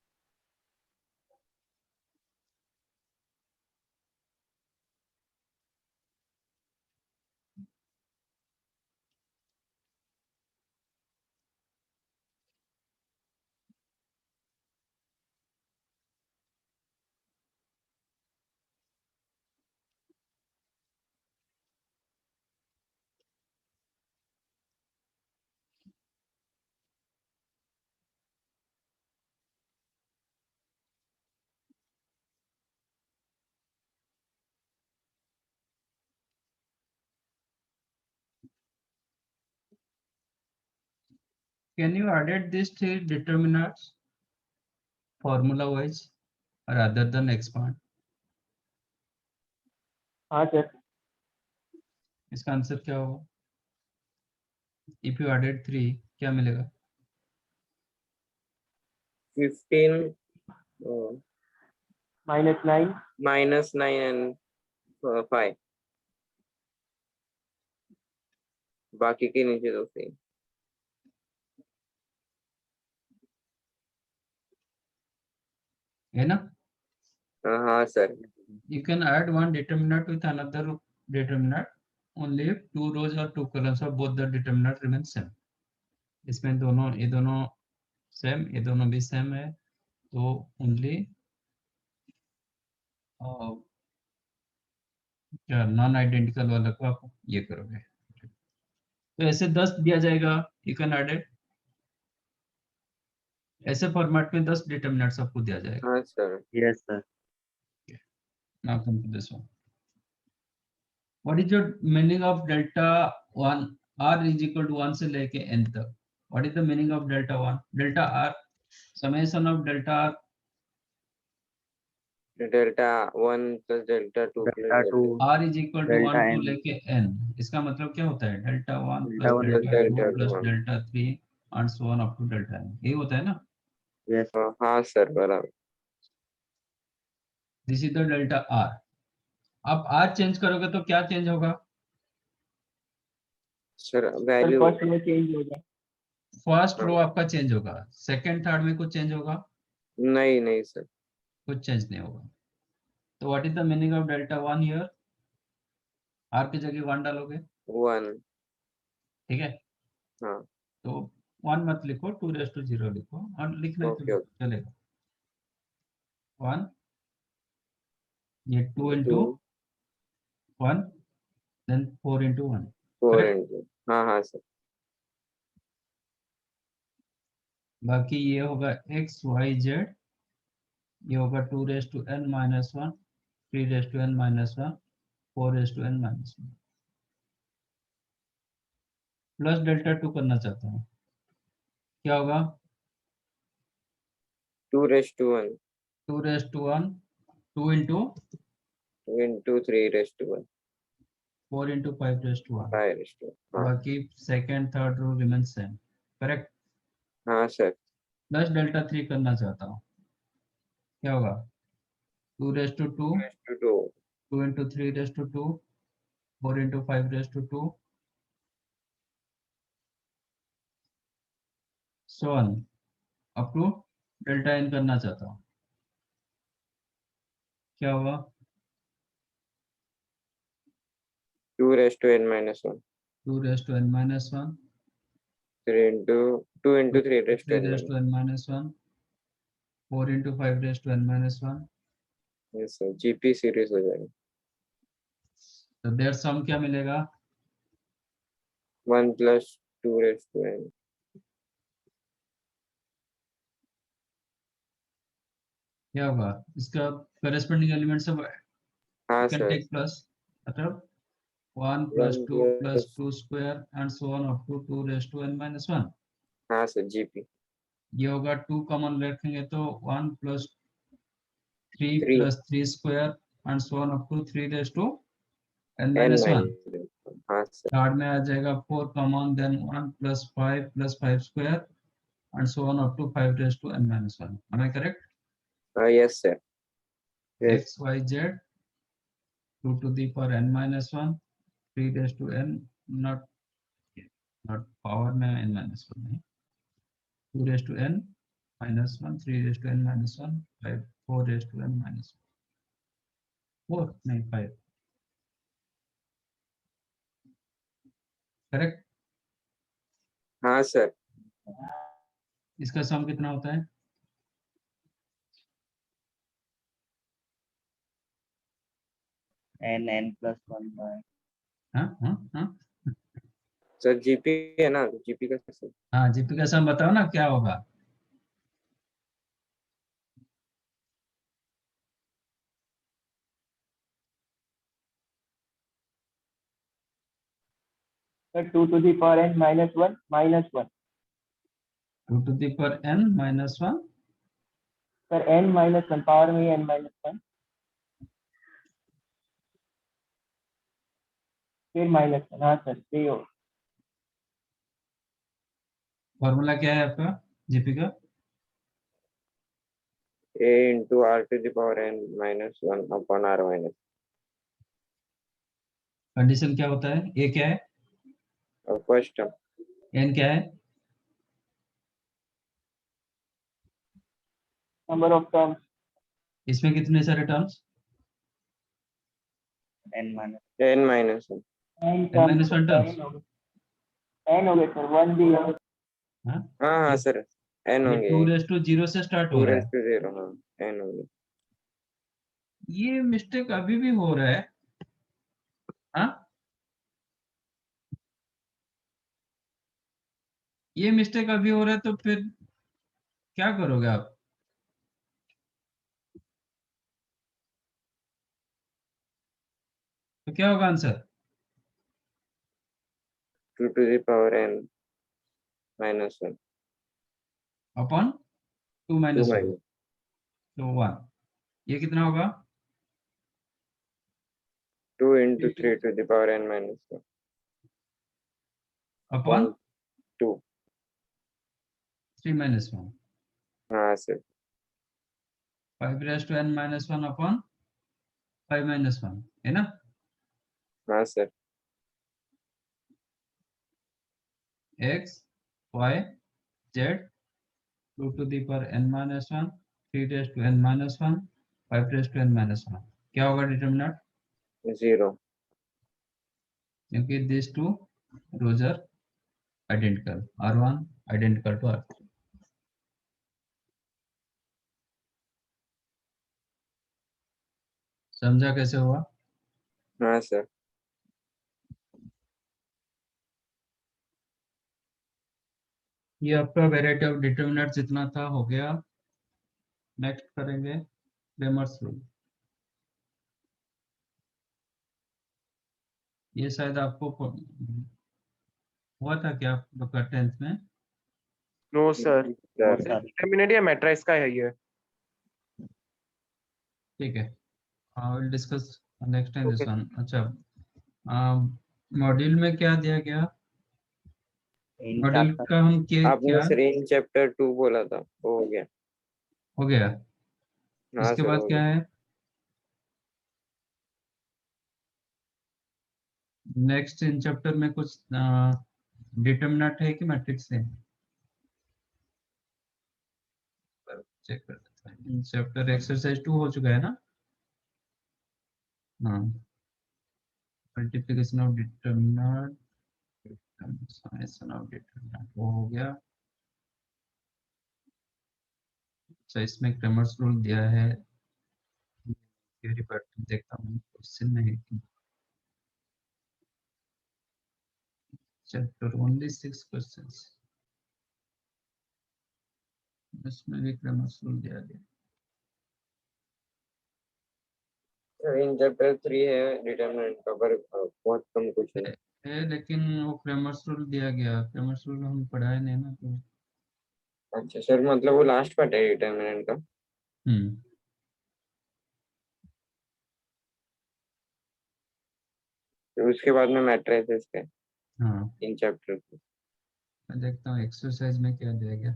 Can you added these three determinants formula wise rather than expand? हाँ सर। इसका आंसर क्या होगा? If you added 3 क्या मिलेगा? 15 -9 -9 and 5, बाकी के नीचे तो सेम। है ना? हाँ sir. You can add one determinant with another determinant only if 2 rows or 2 columns of both the determinant remain same. इसमें दोनों ये दोनों सेम, ये दोनों भी सेम है, तो ओनली क्या नॉन आइडेंटिकल वाला को आप ये करोगे। तो ऐसे 10 दिया जाएगा, यू कैन ऐड इट। ऐसे फॉर्मेट में 10 डिटरमिनेंट्स आपको दिया जाएगा। हाँ sir. Yes sir. Now come to this one. What is your meaning of delta 1? R is equal to 1 से लेके n तक। What is the meaning of delta 1? Delta R, summation of delta R, delta 1 plus delta 2 delta plus 2 R is equal to delta 1 to n लेके n। इसका मतलब क्या होता है? Delta 1 delta plus 1 delta 2 delta plus 1। Delta 3 and so on up to delta n। यही होता है ना? यस हाँ सर बराबर। This is the delta R। आप R चेंज करोगे तो क्या चेंज होगा? सर सर वैल्यू फर्स्ट में चेंज हो जाए। फर्स्ट रो हाँ। आपका चेंज होगा, सेकंड थर्ड में कुछ चेंज होगा? नहीं नहीं सर। कुछ चेंज नहीं होगा। तो what is the meaning of delta 1 here? R की जगह 1 डालोगे, 1। ठीक है? हाँ तो 1 मत लिखो, 2⁻0 लिखो, और लिखना है तो ओके ओके। चलेगा। 1, ये 2 into 2 1, then 4 into 1, 4 correct? Into. हाँ हाँ सर। बाकी ये होगा x y z, ये होगा 2⁻n - 1, 3⁻n - 1, 4⁻n - 1। Plus delta 2 करना चाहता हूँ, क्या होगा? 2⁻1 2⁻1, 2 into 2 इंटू 3⁻1 4 into 5⁻1। 5⁻1। हाँ बाकी second third row remain same, correct? हाँ सर। प्लस डेल्टा 3 करना चाहता हूँ, क्या होगा? 2⁻2, 2 2 into 3⁻2, 4 into 5⁻2, so on up to delta n करना चाहता हूँ, क्या होगा? 2⁻n - 1 2⁻n - 1, 3 into 2 into 3⁻n 3⁻n - 1, 4 into 5⁻n - 1। Yes sir. GP series हो जाएगा। तो देयर सम क्या मिलेगा? 1 + 2⁻n। क्या होगा? इसका करस्पॉन्डिंग एलिमेंट सब हाँ कैन सर। टेक प्लस, मतलब 1 + 1 2 + plus 2 square and so on up to 2⁻n - 1। हाँ सर जीपी ये होगा 2 कॉमन रखेंगे तो 1 + 3 3 + 3 square and so on up to 3⁻n - n 1। हाँ सर। थर्ड में आ जाएगा 4 common, then 1 + 5 + 5 square and so on up to 5⁻n - 1। Am I correct? Yes sir. Yes. X Y Z 2 to the power n minus 1 3 raised to n not power में n minus 1 नहीं 2 raised to n minus 1 3 raised to n minus 1 5 4 raised to n minus 1 4 नहीं 5 करेक्ट। हाँ सर। इसका सम कितना होता है? n plus 1 by हाँ हाँ हाँ सर जीपी है ना, जीपी का सर। हाँ जीपी का सम बताओ ना क्या होगा? Sir 2 to the power n minus 1 minus 1. 2 to the power n minus 1 sir n minus 1 power में n minus 1 फिर माइनस 1। हाँ सर यही हो। फॉर्मूला क्या है आपका जीपी का? a into r to the power n minus 1 upon r minus। Condition क्या होता है? ए क्या है? First term. एन क्या है? Number of terms. इसमें कितने सारे terms? n minus n minus 1। n minus 1 terms। n हो गए सर 1 भी है। हाँ हाँ हाँ सर n ये होंगे। 2 raised to 0 से स्टार्ट हो 2 रहा है। raised to 0। हाँ n होंगे। ये मिस्टेक अभी भी हो रहा है। हाँ ये मिस्टेक अभी हो रहा है तो फिर क्या करोगे आप? तो क्या होगा answer? 2 to the power n minus 1 upon 2 2 minus 1 minus तो 1 ये कितना होगा? 2 into 3 to the power n minus 1 upon 2। 3 minus 1 हाँ sir. 5 raised to n minus 1 upon 5 minus 1 है ना? हाँ sir. x y z 2 to the power n minus 1 3 raised to n minus 1 5 raised to n minus 1 क्या होगा डिटरमिनेंट? 0। क्योंकि this two rows are identical r1 identical to r2। समझा कैसे हुआ? हाँ सर। ये आपका वैरायटी ऑफ डिटरमिनेंट जितना था हो गया। नेक्स्ट करेंगे क्रेमर्स रूल। ये शायद आपको हुआ था क्या आपका 10th में? नो सर, और सर सर डिटरमिनेंट या मैट्रिक्स का है ये। ठीक है I will discuss next time this Okay. One. अच्छा मॉड्यूल में क्या दिया गया? इन मॉड्यूल चैप्टर का हम क्या आपने सर इन चैप्टर 2 बोला था, वो हो गया। हो गया? हाँ इसके सर बाद हो क्या गया। है? नेक्स्ट इन चैप्टर में कुछ डिटरमिनेंट है कि मैट्रिक्स है? चेक कर लेते हैं। इन चैप्टर एक्सरसाइज 2 हो चुका है ना? हाँ multiplication of determinant summation of determinant वो हो गया। अच्छा इसमें क्रैमर्स रूल दिया है। थ्योरी पैटर्न देखता हूँ क्वेश्चन में है कि चैप्टर ओनली 6 क्वेश्चंस इसमें भी क्रैमर्स रूल दिया गया सर इन चैप्टर 3 है डिटरमिनेंट का, पर बहुत कम कुछ है। है लेकिन वो क्रैमर्स रूल दिया गया। क्रैमर्स रूल हम पढ़ाए नहीं ना तो। अच्छा सर, मतलब वो लास्ट पार्ट है डिटरमिनेंट का। हम्म फिर उसके बाद में मैट्रिसेस के हाँ इन चैप्टर को। मैं देखता हूँ एक्सरसाइज में क्या दिया गया।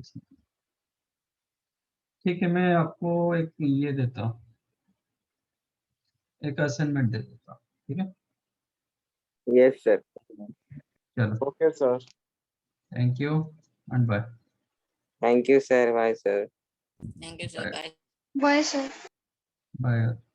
इसमें। ठीक है, मैं आपको एक ये देता हूँ, एक असाइनमेंट दे देता हूँ, ठीक है। Yes sir. चलो, Okay, sir. Thank you and bye. Thank you sir, bye sir. Thank you, sir. Bye. Bye. Bye sir. Bye.